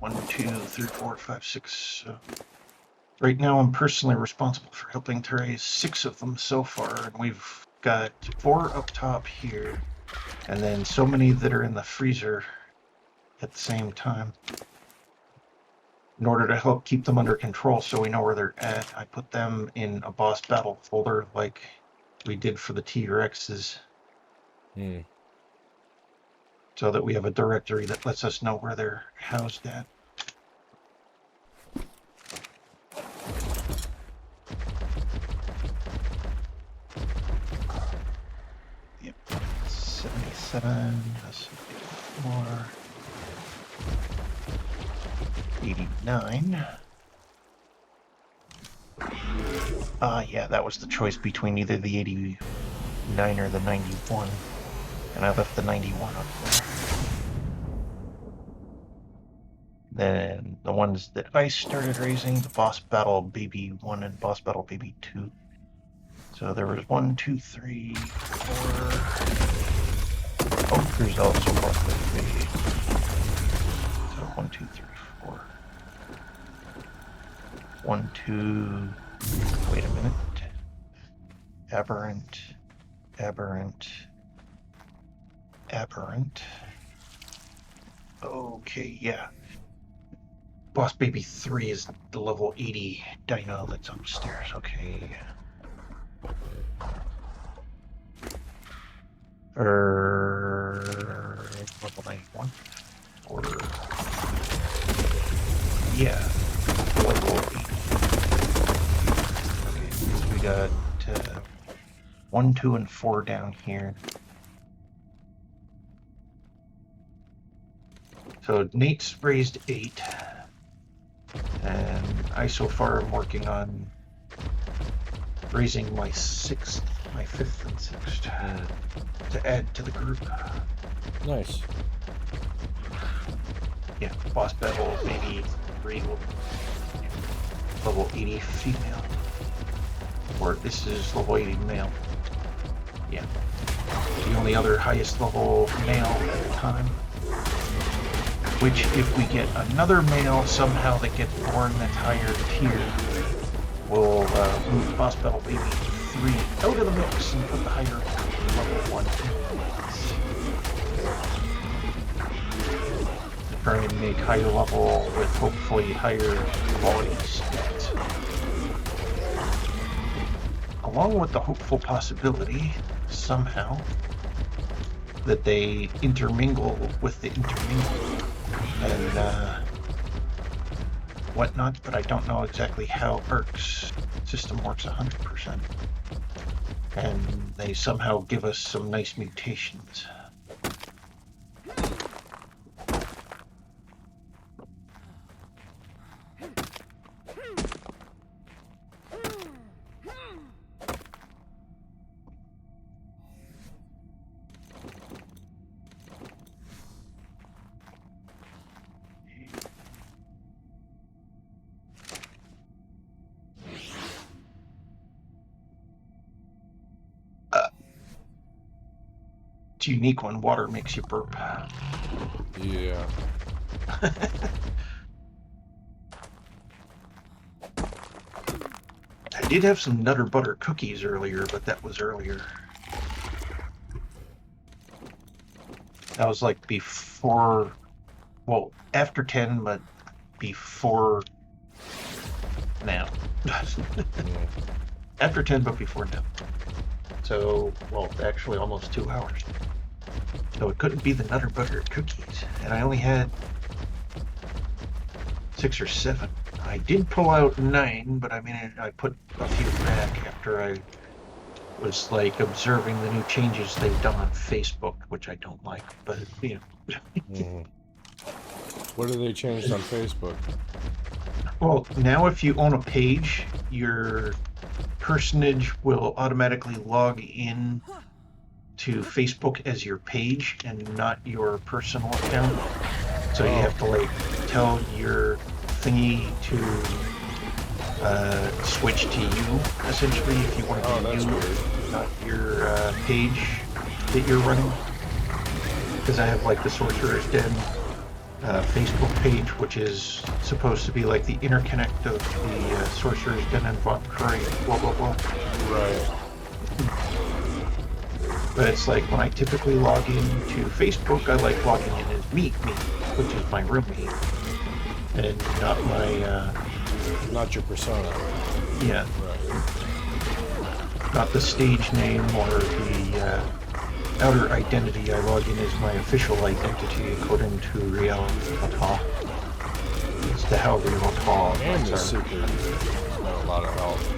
One, two, three, four, five, six. Right now, I'm personally responsible for helping to raise 6 of them so far, and we've got 4 up top here, and then so many that are in the freezer. at the same time. In order to help keep them under control so we know where they're at, I put them in a boss battle folder like we did for the T-Rexes. So that we have a directory that lets us know where they're housed at. Yep, 77, 74, 89. Yeah, that was the choice between either the 89 or the 91. And I left the 91 up there. Then the ones that I started raising, the Boss Battle Baby 1 and Boss Battle Baby 2. So there was 1, 2, 3, 4. Oh, there's also Boss Baby. So 1, 2, 3, 4. 1, 2. Wait a minute. Aberrant. Okay, yeah. Boss Baby 3 is the level 80 dino that's upstairs. Okay. Level 91. Or... yeah. Level 80. Okay, we got 1, 2, and 4 down here. So Nate's raised 8. And I so far am working on raising my 5th and 6th to add to the group. Nice. Yeah, Boss Battle maybe 3 level 80 female. Or this is level 80 male. Yeah. The only other highest level male at the time. Which, if we get another male somehow that gets born that's higher tier, we'll move Boss Battle Baby 3 out of the mix and put the higher level 1 in. Try and make higher level with hopefully higher quality stats. Along with the hopeful possibility, somehow, that they intermingle with the intermingle and whatnot, but I don't know exactly how Ark's system works 100%. And they somehow give us some nice mutations. It's unique when water makes you burp. Yeah. I did have some Nutter Butter cookies earlier, but that was earlier. That was like before, well, after 10, but before now. After 10, but before now. So, well, actually almost 2 hours. So it couldn't be the Nutter Butter cookies. And I only had 6 or 7. I did pull out 9, but I mean, I put a few back after I was like observing the new changes they've done on Facebook, which I don't like, but you know. What have they changed on Facebook? Well, now if you own a page, your personage will automatically log in to Facebook as your page and not your personal account. So you have to like tell your thingy to switch to you, essentially, if you want to be you, not your page that you're running. Because I have like the Sorcerer's Den Facebook page, which is supposed to be like the interconnect of the Sorcerer's Den and Von Curry, blah blah blah. Right. But it's like when I typically log in to Facebook, I like logging in as me. which is my roommate, and not my, Not your persona. yeah, Right. not the stage name or the outer identity I log in as my official identity according to reality. As to how real And the are. seeker got a lot of health.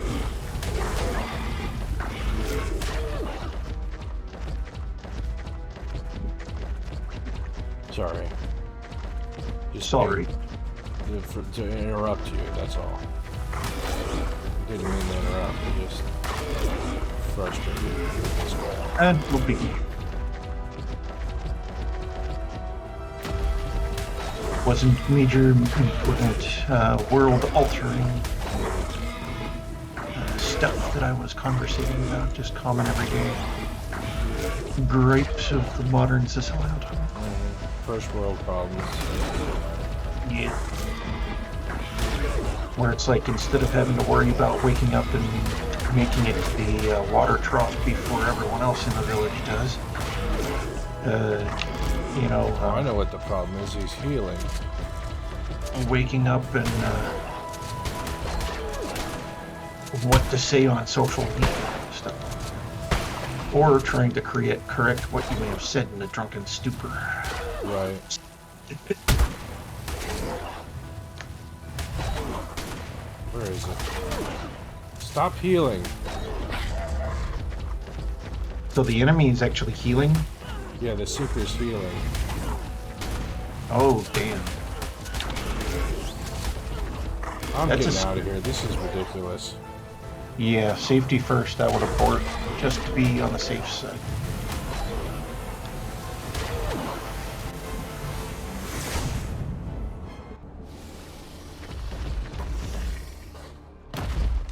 Sorry. Just Sorry. to interrupt you, that's all. Didn't mean to interrupt, I just frustrated with this guy. And we'll be. Wasn't major important world-altering stuff that I was conversating about, just common everyday gripes of the modern society. First world problems. Yeah. Where it's like, instead of having to worry about waking up and making it to the water trough before everyone else in the village does, you know, I know what the problem is. He's healing. waking up and what to say on social media and stuff, or trying to correct what you may have said in a drunken stupor. Right. Where is it? Stop healing. So the enemy is actually healing? Yeah, the seeker's healing. Oh, damn. I'm That's getting out of here. This is ridiculous. Yeah, safety first. I would abort just to be on the safe side.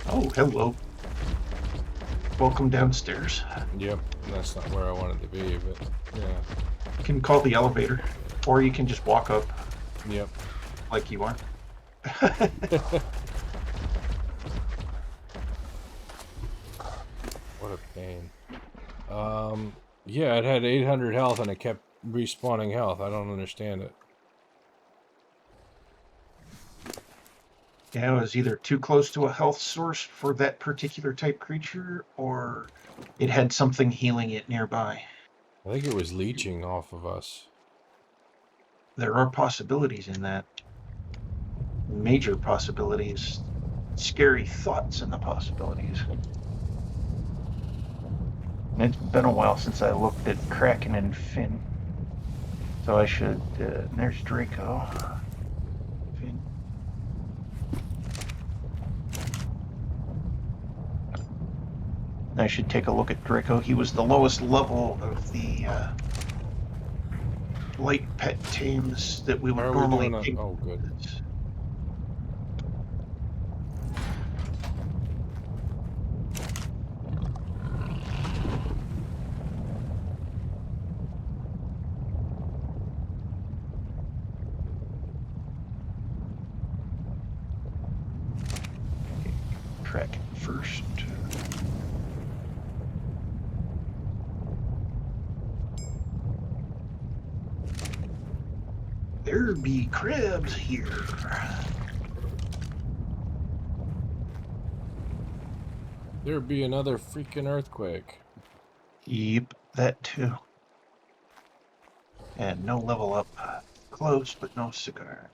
Oh, hello. Welcome downstairs. Yep, that's not where I wanted to be, but yeah. You can call the elevator, or you can just walk up Yep. like you are. What a pain. Yeah, it had 800 health and it kept respawning health. I don't understand it. Yeah, it was either too close to a health source for that particular type creature, or it had something healing it nearby. I think it was leeching off of us. There are possibilities in that. Major possibilities. Scary thoughts in the possibilities. It's been a while since I looked at Kraken and Finn. So I should... there's Draco. Finn. I should take a look at Draco. He was the lowest level of the light pet tames that we would How are we normally doing take. Oh, good. Kraken first. There be crabs here. There'd be another freaking earthquake. Yep, that too. And no level up. Close, but no cigar.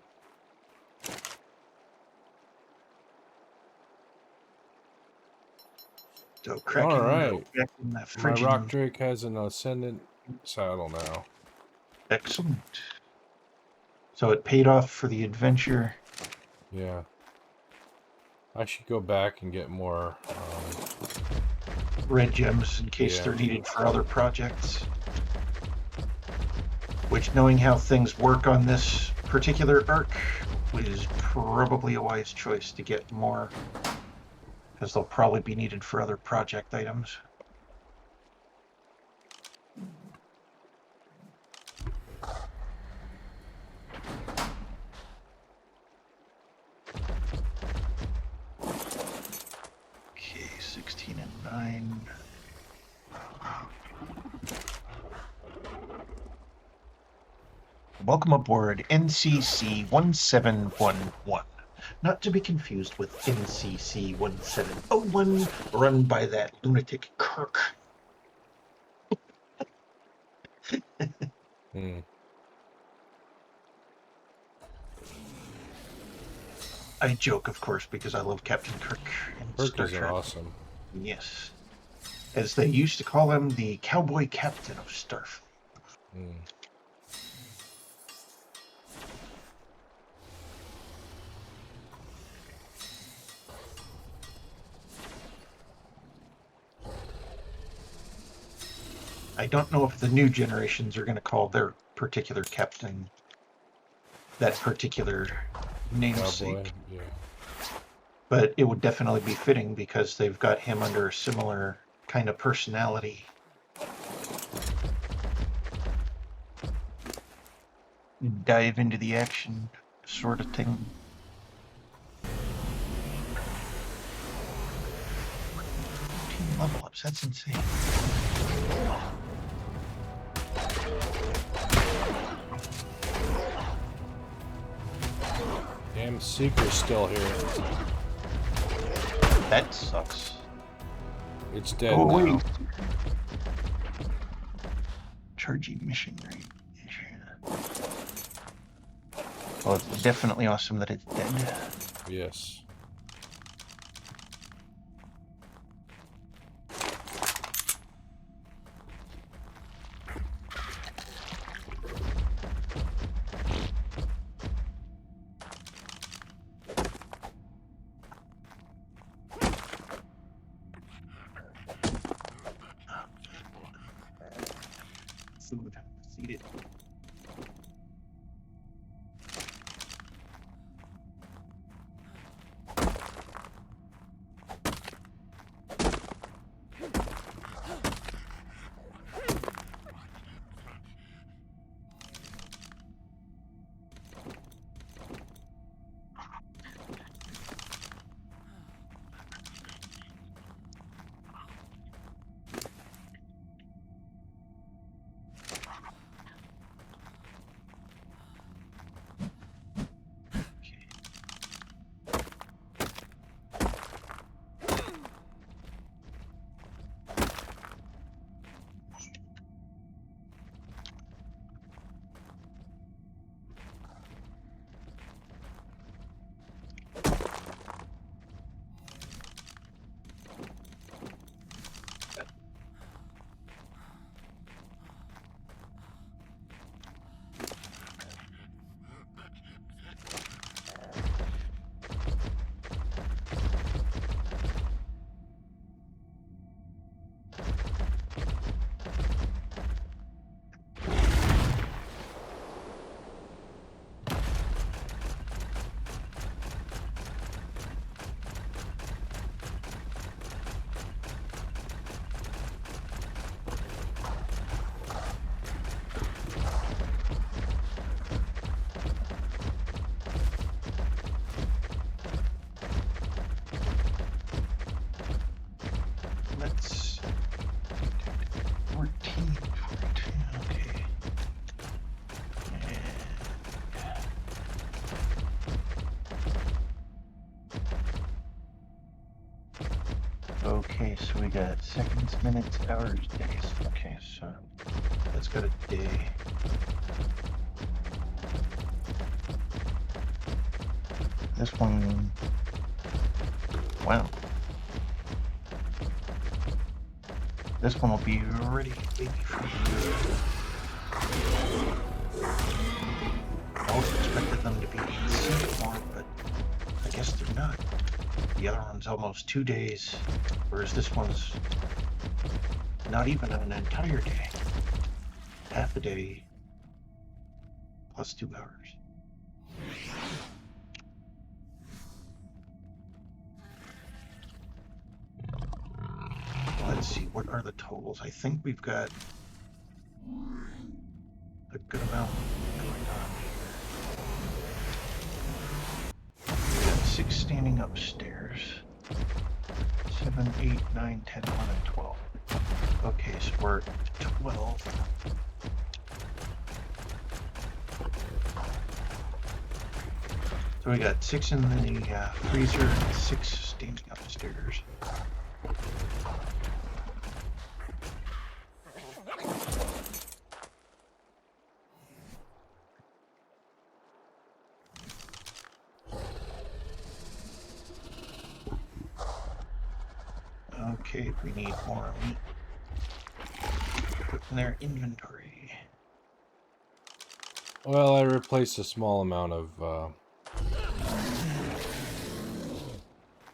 So Kraken All right. back in the My frigid. rock drake has an ascendant saddle now. Excellent. So it paid off for the adventure. Yeah. I should go back and get more. Red gems in case Yeah. they're needed for other projects. Which, knowing how things work on this particular arc, is probably a wise choice to get more, because they'll probably be needed for other project items. Okay, 16 and 9. welcome aboard NCC 1711. Not to be confused with NCC 1701, run by that lunatic Kirk. I joke, of course, because I love Captain Kirk and Star Turkeys are Trek. awesome. Yes. As they used to call him, the cowboy captain of Starfleet. I don't know if the new generations are going to call their particular captain that particular namesake. Cowboy, yeah. But it would definitely be fitting because they've got him under a similar kind of personality. Dive into the action sort of thing. 14 level ups, that's insane. Damn Seeker's still here. That sucks. It's dead Oh, now. wait. Charging mission rate. Well, it's definitely awesome that it's dead. Yes. Food. Eat it. Let's 14, 14, okay. Okay, so we got seconds, minutes, hours, days. Okay, so let's go to day. This one, wow. This one will be ready maybe for you. I always expected them to be sync more, but I guess they're not. The other one's almost 2 days, whereas this one's not even an entire day. Half a day plus 2 hours. Let's see, what are the totals? I think we've got a good amount going on here. We've got 6 standing upstairs. 7, 8, 9, 10, 11, 12. Okay, so we're at 12. So we got 6 in the freezer and 6 standing upstairs. Okay, we need more meat. Put in their inventory. Well, I replaced a small amount of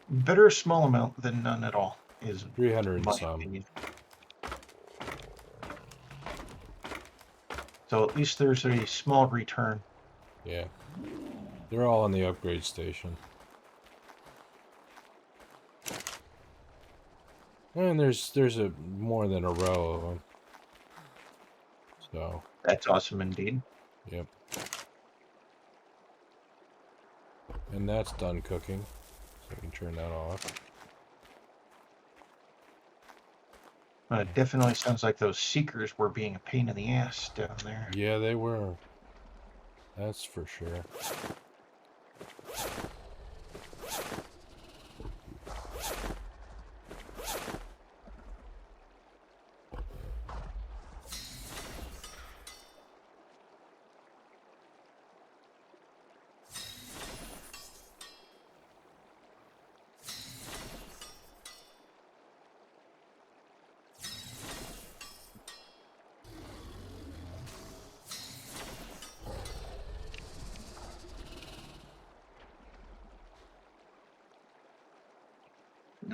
Better a small amount than none at all, is 300 and my some. opinion. So at least there's a small return. Yeah. They're all on the upgrade station. And there's a more than a row of them. So, That's awesome indeed. yep. And that's done cooking. So we can turn that off. It definitely sounds like those seekers were being a pain in the ass down there. Yeah, they were. That's for sure.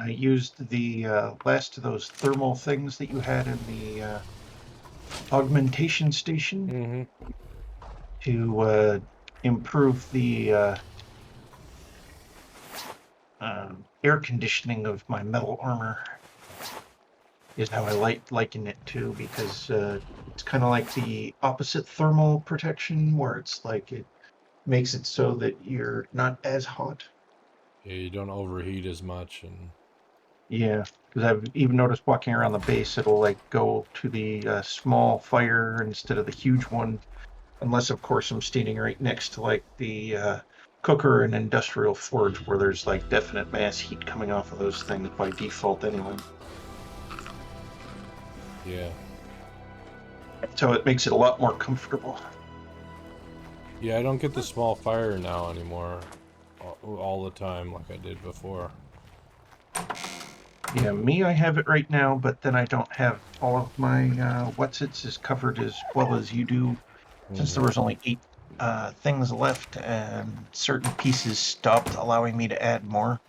I used the last of those thermal things that you had in the augmentation station to improve the air conditioning of my metal armor. Is how I liken it to, because it's kind of like the opposite thermal protection, where it's like it makes it so that you're not as hot. Yeah, you don't overheat as much, and Yeah, because I've even noticed walking around the base, it'll like go to the small fire instead of the huge one, unless of course I'm standing right next to like the cooker and industrial forge, where there's like definite mass heat coming off of those things by default anyway. yeah. So it makes it a lot more comfortable. Yeah, I don't get the small fire now anymore all the time like I did before. Yeah, me, I have it right now, but then I don't have all of my what's-its is covered as well as you do, since there was only 8 things left and certain pieces stopped allowing me to add more.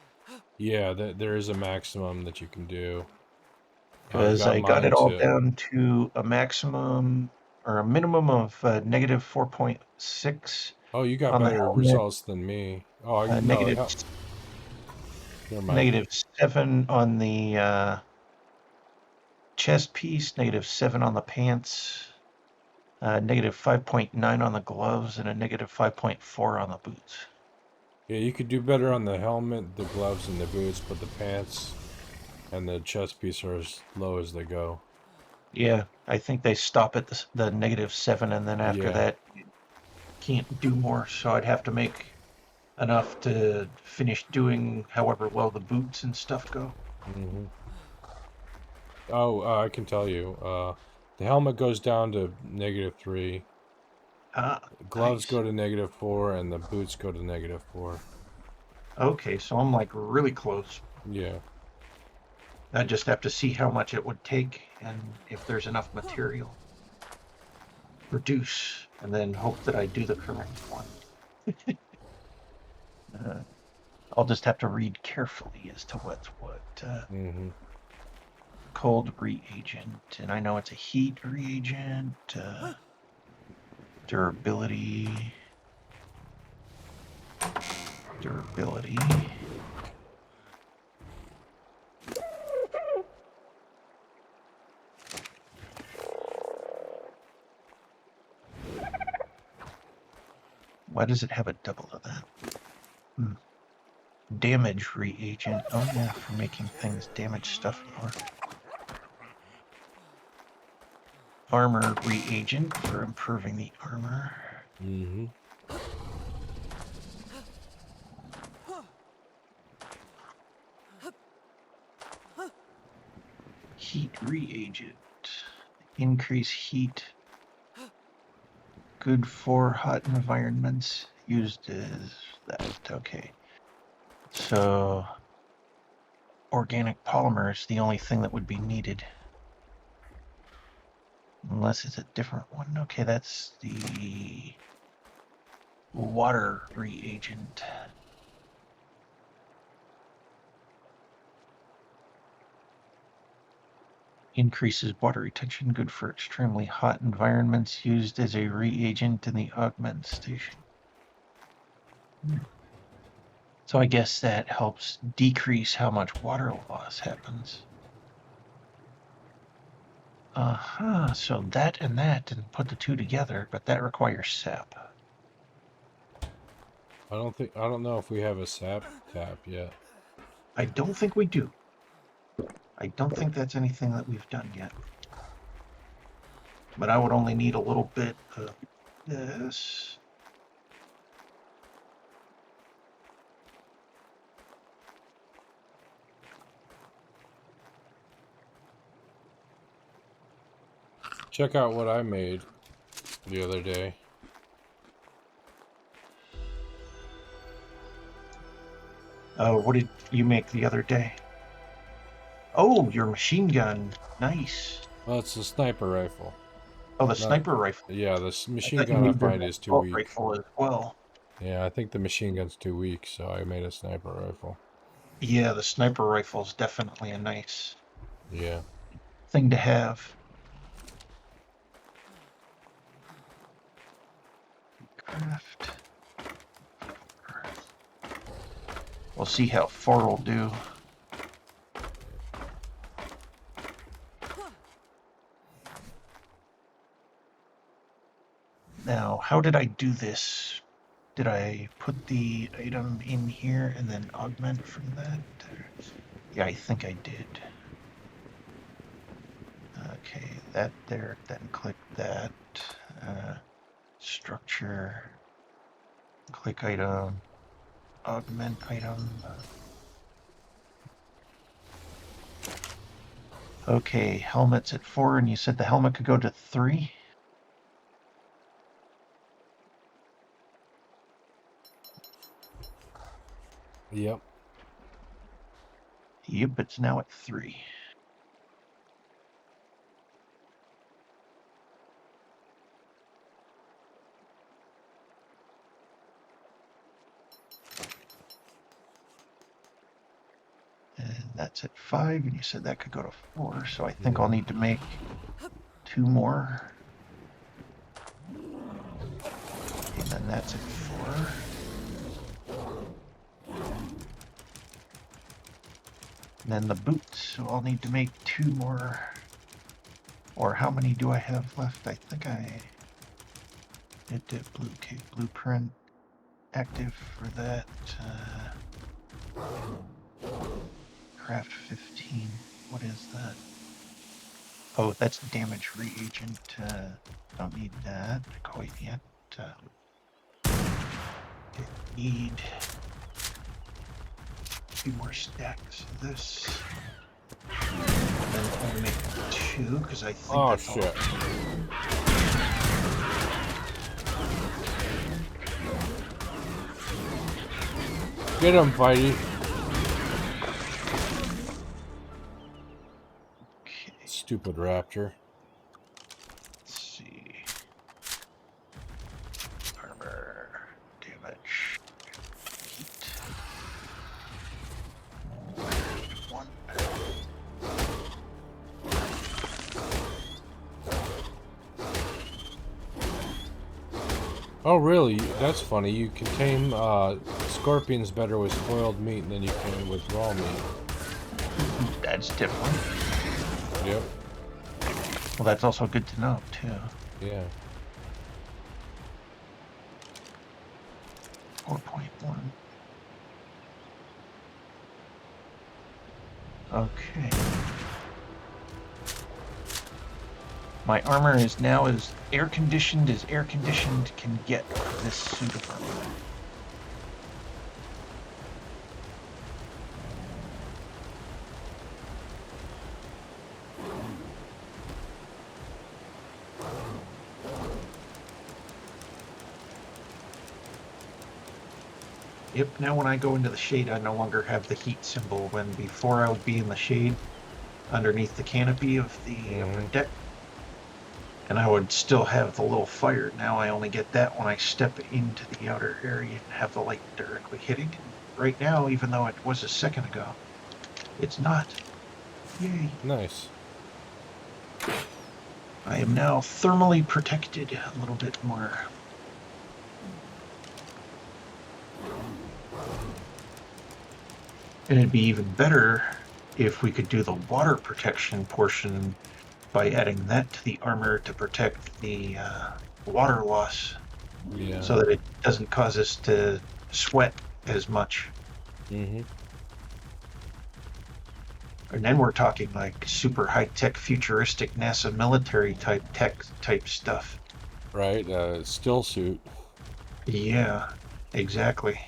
Yeah, there is a maximum that you can do. I've Because got I got it mine all to... down to a maximum or a minimum of negative 4.6 Oh, you got on the better helmet, results than me. Oh, no, negative never mind. -7 on the chest piece, -7 on the pants, negative 5.9 on the gloves, and a negative 5.4 on the boots. Yeah, you could do better on the helmet, the gloves, and the boots, but the pants and the chest piece are as low as they go. Yeah, I think they stop at the -7, and then after Yeah. that, you can't do more. So I'd have to make enough to finish doing however well the boots and stuff go. Oh, I can tell you. The helmet goes down to -3. Ah, Gloves nice. go to -4, and the boots go to -4. Okay, so I'm like really close. Yeah. I just have to see how much it would take and if there's enough material. Reduce, and then hope that I do the correct one. I'll just have to read carefully as to what's what. Cold reagent, and I know it's a heat reagent. Durability. Durability. Why does it have a double of that? Damage reagent. Oh yeah, for making things damage stuff more. Armor reagent for improving the armor. Heat reagent. Increase heat. Good for hot environments. Used as that. Okay. So organic polymer is the only thing that would be needed. Unless it's a different one. Okay, that's the water reagent. Increases water retention, good for extremely hot environments, used as a reagent in the augment station. So I guess that helps decrease how much water loss happens. So that and put the two together, but that requires sap. I don't know if we have a sap tap yet. I don't think we do. I don't think that's anything that we've done yet. But I would only need a little bit of this. Check out what I made the other day. What did you make the other day? Oh, your machine gun. Nice. Well, it's a sniper rifle. Oh, the Not, sniper rifle. yeah, this I machine thought you gun I needed an find is too assault weak. rifle as well. Yeah, I think the machine gun's too weak, so I made a sniper rifle. Yeah, the sniper rifle is definitely a nice thing to have. Craft. We'll see how 4 will do. Now, how did I do this? Did I put the item in here and then augment from that? Yeah, I think I did. Okay, that there, then click that. Structure. Click item. Augment item. Okay, helmet's at 4, and you said the helmet could go to 3? Yep. Yep, it's now at 3. And that's at 5, and you said that could go to 4, so I think I'll need to make 2 more. And then that's at 4. And then the boots, so I'll need to make 2 more. Or how many do I have left? I think I did blueprint active for that. Craft 15. What is that? Oh, that's damage reagent. Don't need that quite yet. Need 2 more stacks of this. And then I'll make 2 because I think that's shit. all. Get him, Fighty. Okay. Stupid raptor. Let's see. Armor. Damage. Heat. 1. Oh, really? That's funny. You can tame scorpions better with spoiled meat than you can with raw meat. That's different. Yep. Well, that's also good to know, too. Yeah. 4.1. Okay. My armor is now as air conditioned can get for this suit of armor. Yep, now when I go into the shade, I no longer have the heat symbol. When before I would be in the shade underneath the canopy of the upper Mm-hmm. deck, and I would still have the little fire. Now I only get that when I step into the outer area and have the light directly hitting. And right now, even though it was a second ago, it's not. Yay. Nice. I am now thermally protected a little bit more. And it'd be even better if we could do the water protection portion by adding that to the armor to protect the water loss, Yeah. so that it doesn't cause us to sweat as much. Mm-hmm. And then we're talking like super high-tech, futuristic NASA military type stuff. Right. Still suit. Yeah, exactly.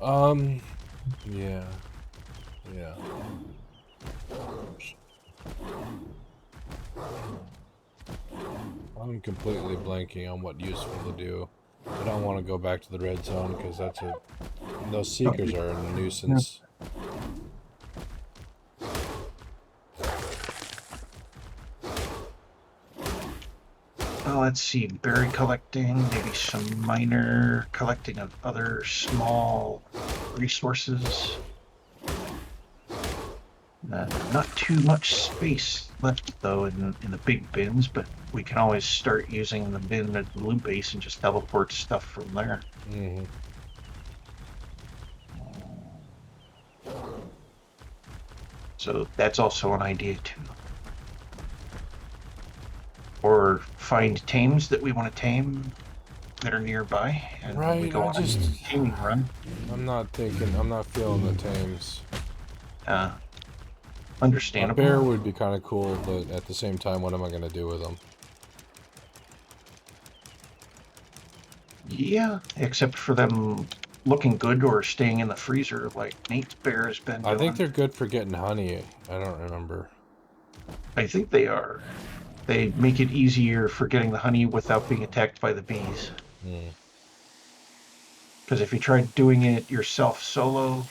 Yeah. Yeah. I'm completely blanking on what useful to do. I don't want to go back to the red zone because those seekers are a nuisance. Well, let's see, berry collecting, maybe some minor collecting of other small resources. Not too much space left, though, in the big bins, but we can always start using the bin at the blue base and just teleport stuff from there. Mm-hmm. So that's also an idea, too. Or find tames that we want to tame that are nearby, and we Right, go on a taming run. I'm not feeling the tames. A Understandable. bear would be kind of cool, but at the same time, what am I going to do with them? Yeah, except for them looking good or staying in the freezer like Nate's bear has been I think doing. they're good for getting honey. I don't remember. I think they are. They make it easier for getting the honey without being attacked by the bees. Hmm. Because if you try doing it yourself solo,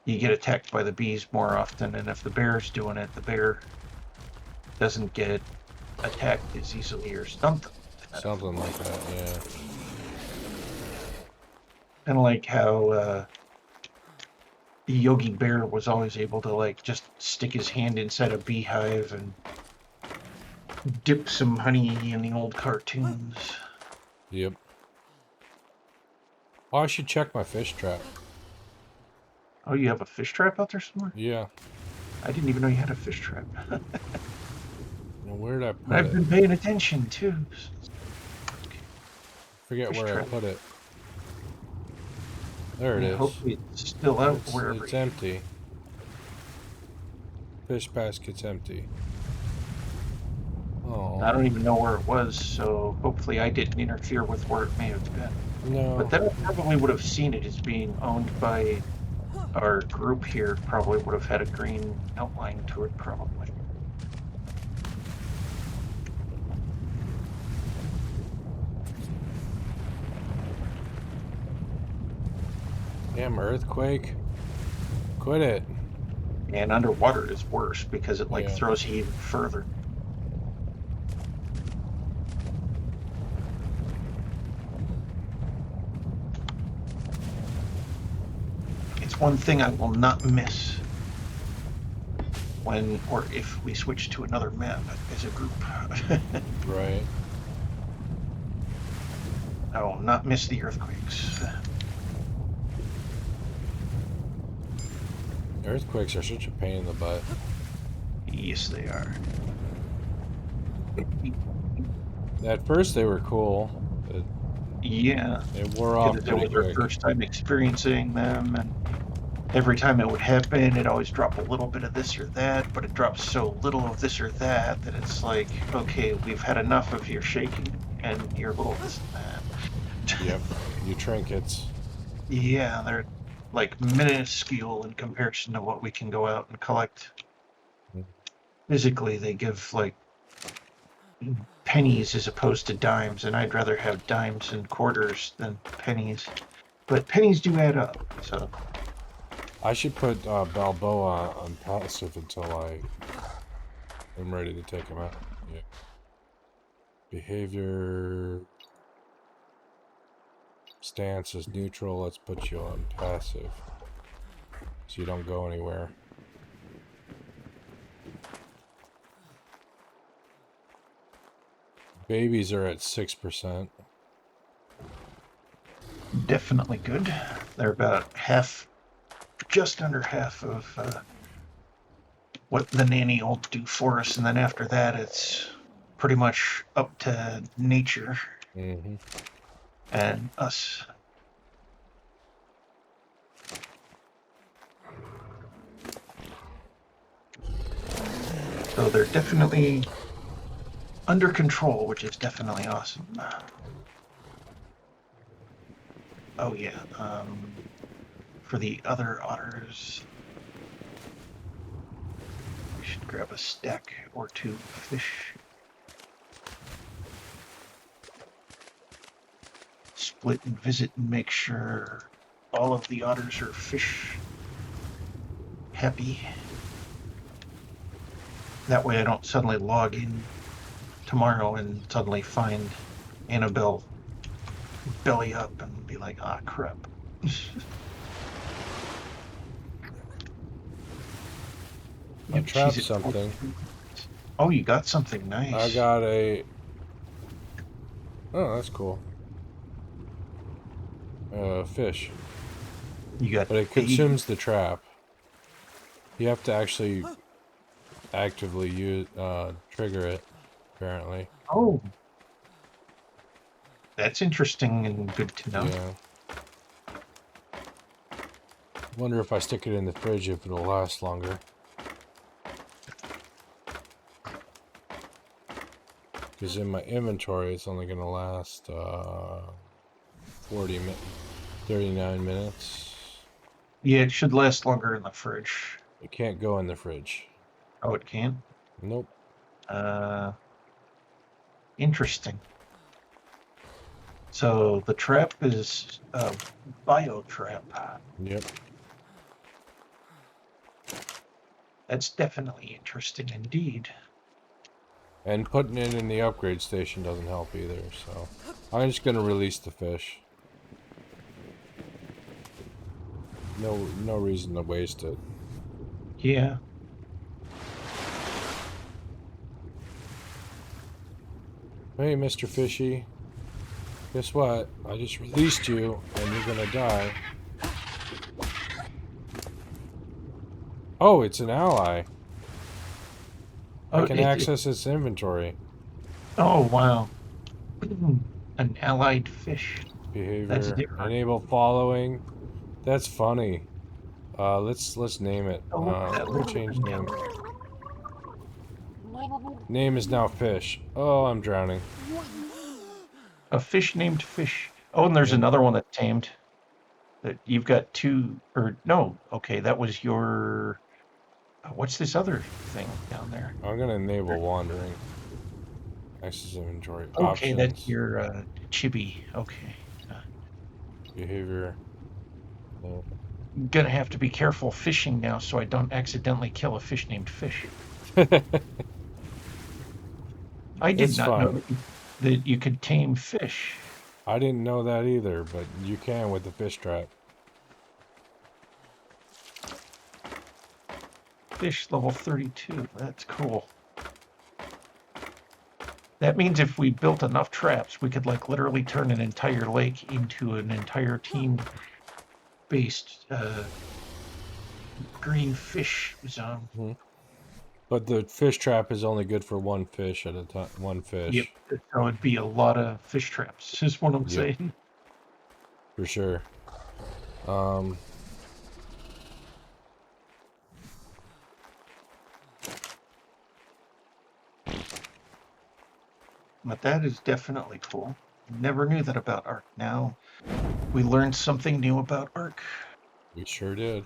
you get attacked by the bees more often. And if the bear's doing it, the bear doesn't get attacked as easily or something. Something like that, yeah. Kind of like how the Yogi Bear was always able to like just stick his hand inside a beehive and dip some honey in the old cartoons. Yep. Oh, I should check my fish trap. Oh, you have a fish trap out there somewhere? Yeah. I didn't even know you had a fish trap. Now, where did I put I've it? been paying attention too. Forget Fish where I trap. put it. There it is. Hopefully it's still out It's wherever. empty. Fish basket's empty. Oh. I don't even know where it was, so hopefully I didn't interfere with where it may have been. No. But then I probably would have seen it as being owned by our group here. Probably would have had a green outline to it, probably. Damn earthquake. Quit it. And underwater is worse because it like Yeah. throws you even further. It's one thing I will not miss when or if we switch to another map as a group. Right. I will not miss the earthquakes. Earthquakes are such a pain in the butt. Yes, they are. At first they were cool, but Yeah, they wore off because it pretty was our quick. first time experiencing them, and every time it would happen, it always dropped a little bit of this or that, but it drops so little of this or that that it's like, okay, we've had enough of your shaking and your little this and that. Yep. Your trinkets. Yeah, they're like minuscule in comparison to what we can go out and collect. Physically, they give like pennies as opposed to dimes, and I'd rather have dimes and quarters than pennies. But pennies do add up, so I should put Balboa on passive until I am ready to take him out. Yeah. Behavior stance is neutral. Let's put you on passive so you don't go anywhere. Babies are at 6%. definitely good. They're about half, just under half of what the nanny will do for us, and then after that, it's pretty much up to nature Mm-hmm. and us. So they're definitely under control, which is definitely awesome. Oh yeah, for the other otters, we should grab a stack or two of fish. Split and visit and make sure all of the otters are fish happy. That way I don't suddenly log in tomorrow and suddenly find Annabelle belly up and be like, ah, crap. I Yep, she's trapped at something. 14. Oh, you got something nice. I got a... Oh, that's cool. Fish. You got But it consumes the trap. You have to actually actively use trigger it, apparently. Oh, that's interesting and good to know. Yeah. Wonder if I stick it in the fridge if it'll last longer. Because in my inventory, it's only going to last 39 minutes. Yeah, it should last longer in the fridge. It can't go in the fridge. Oh, it can? Nope. Interesting. So the trap is a bio trap. Yep. That's definitely interesting indeed. And putting it in the upgrade station doesn't help either, so I'm just gonna release the fish. No reason to waste it. Yeah. Hey, Mr. Fishy. Guess what? I just released you, and you're gonna die. Oh, it's an ally. I Oh, can access its inventory. oh wow. An allied fish. That's Behavior. different. Enable following. That's funny. Let's name it. Oh, look at that We'll little change thing name. down there. Name is now Fish. Oh, I'm drowning. A fish named Fish. Oh, and there's Yep. another one that tamed. That you've got two, or no? Okay, that was your. What's this other thing down there? I'm gonna enable wandering. Access inventory. Okay, Options. that's your chibi. Okay. Behavior. No. Gonna have to be careful fishing now so I don't accidentally kill a fish named Fish. I did It's not fine. know that you could tame fish. I didn't know that either, but you can with the fish trap. Fish level 32. That's cool. That means if we built enough traps, we could like literally turn an entire lake into an entire team-based green fish zone. Mm-hmm. But the fish trap is only good for one fish at a time. One fish. Yep. So it'd be a lot of fish traps, is what I'm saying. For sure. But that is definitely cool. Never knew that about Ark. Now we learned something new about Ark. We sure did.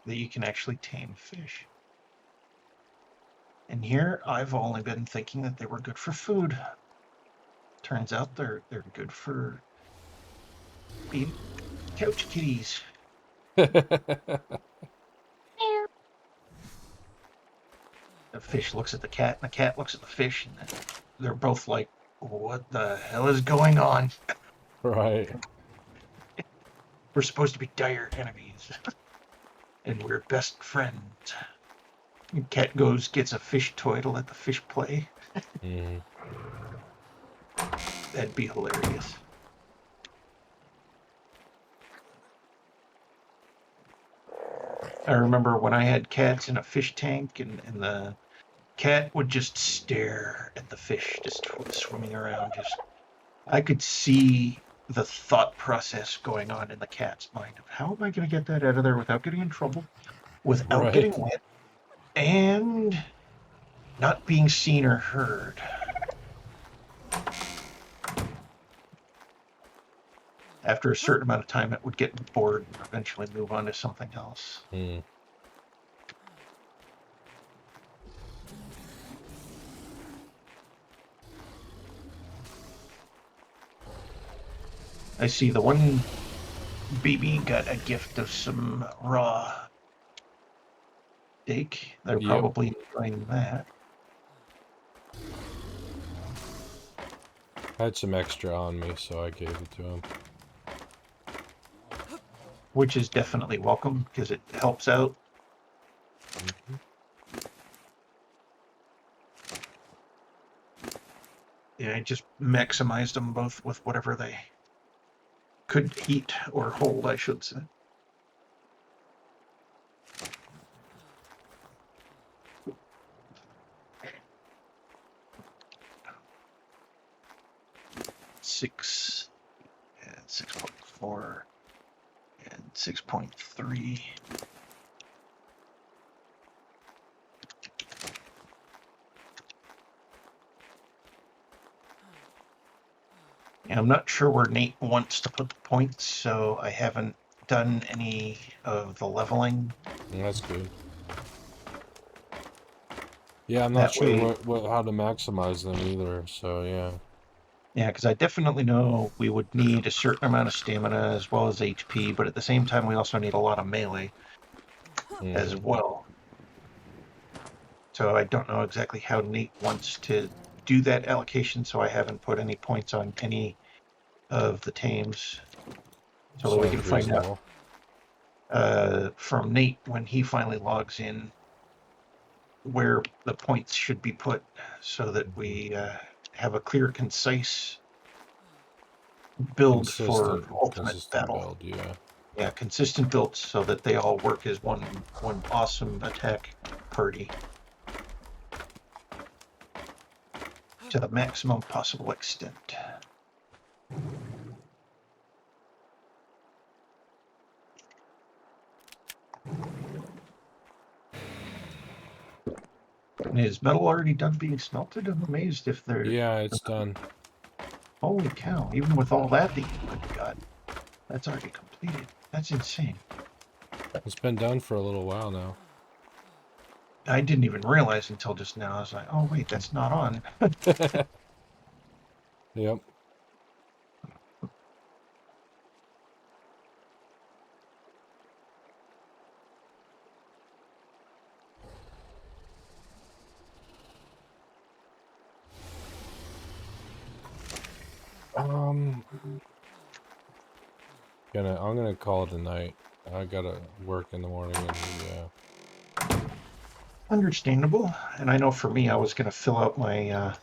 That you can actually tame fish. And here, I've only been thinking that they were good for food. Turns out they're good for being couch kitties. The fish looks at the cat, and the cat looks at the fish, and they're both like, "What the hell is going on? Right. We're supposed to be dire enemies, and we're best friends." And cat goes, gets a fish toy to let the fish play. Mm. That'd be hilarious. I remember when I had cats in a fish tank, and the cat would just stare at the fish just swimming around. I could see the thought process going on in the cat's mind of how am I going to get that out of there without getting in trouble, without getting Right. wet, and not being seen or heard. After a certain amount of time, it would get bored and eventually move on to something else. Mm. I see the one baby got a gift of some raw steak. They're Yep. probably enjoying that. I had some extra on me, so I gave it to him. Which is definitely welcome because it helps out. Mm-hmm. Yeah, I just maximized them both with whatever they could eat or hold, I should say. Six and 6.4 and 6.3. Yeah, I'm not sure where Nate wants to put the points, so I haven't done any of the leveling. That's good. Yeah, I'm not That sure way, what how to maximize them either, so yeah. yeah, because I definitely know we would need a certain amount of stamina as well as HP, but at the same time, we also need a lot of melee as Mm. well. So I don't know exactly how Nate wants to do that allocation, so I haven't put any points on any of the tames so that we can Sounds find out from Nate when he finally logs in where the points should be put so that we have a clear, concise build for ultimate consistent battle. build, yeah. Yeah, consistent builds so that they all work as one awesome attack party to the maximum possible extent. And is metal already done being smelted? I'm amazed if they're... Yeah, it's done. Holy cow, even with all that you got, that's already completed. That's insane. It's been done for a little while now. I didn't even realize until just now. I was like, oh wait, that's not on. Yep. I'm gonna call it a night. I gotta work in the morning and yeah. Understandable. And I know for me, I was going to fill out my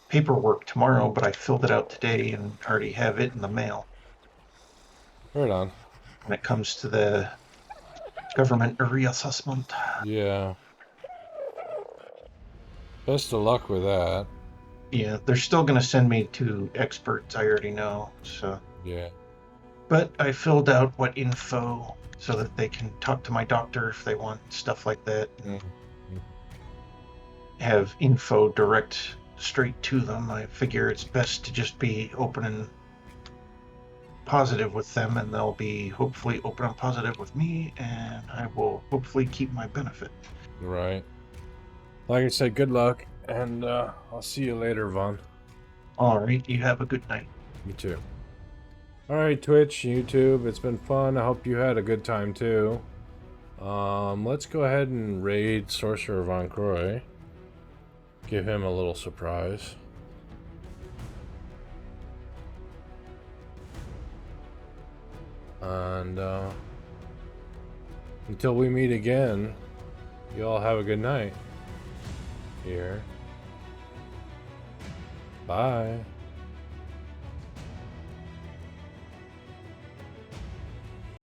paperwork tomorrow, but I filled it out today and already have it in the mail. Right on. When it comes to the government reassessment. Yeah. Best of luck with that. Yeah, they're still going to send me to experts, I already know. So, Yeah. but I filled out what info so that they can talk to my doctor if they want stuff like that. And have info direct straight to them. I figure it's best to just be open and positive with them, and they'll be hopefully open and positive with me, and I will hopefully keep my benefit. Right. Like I said, good luck, and I'll see you later, Vaughn. All right, you have a good night. You too. Alright, Twitch, YouTube, it's been fun. I hope you had a good time too. Let's go ahead and raid Sorcerer Von Croy. Give him a little surprise. And until we meet again, you all have a good night. Here. Bye.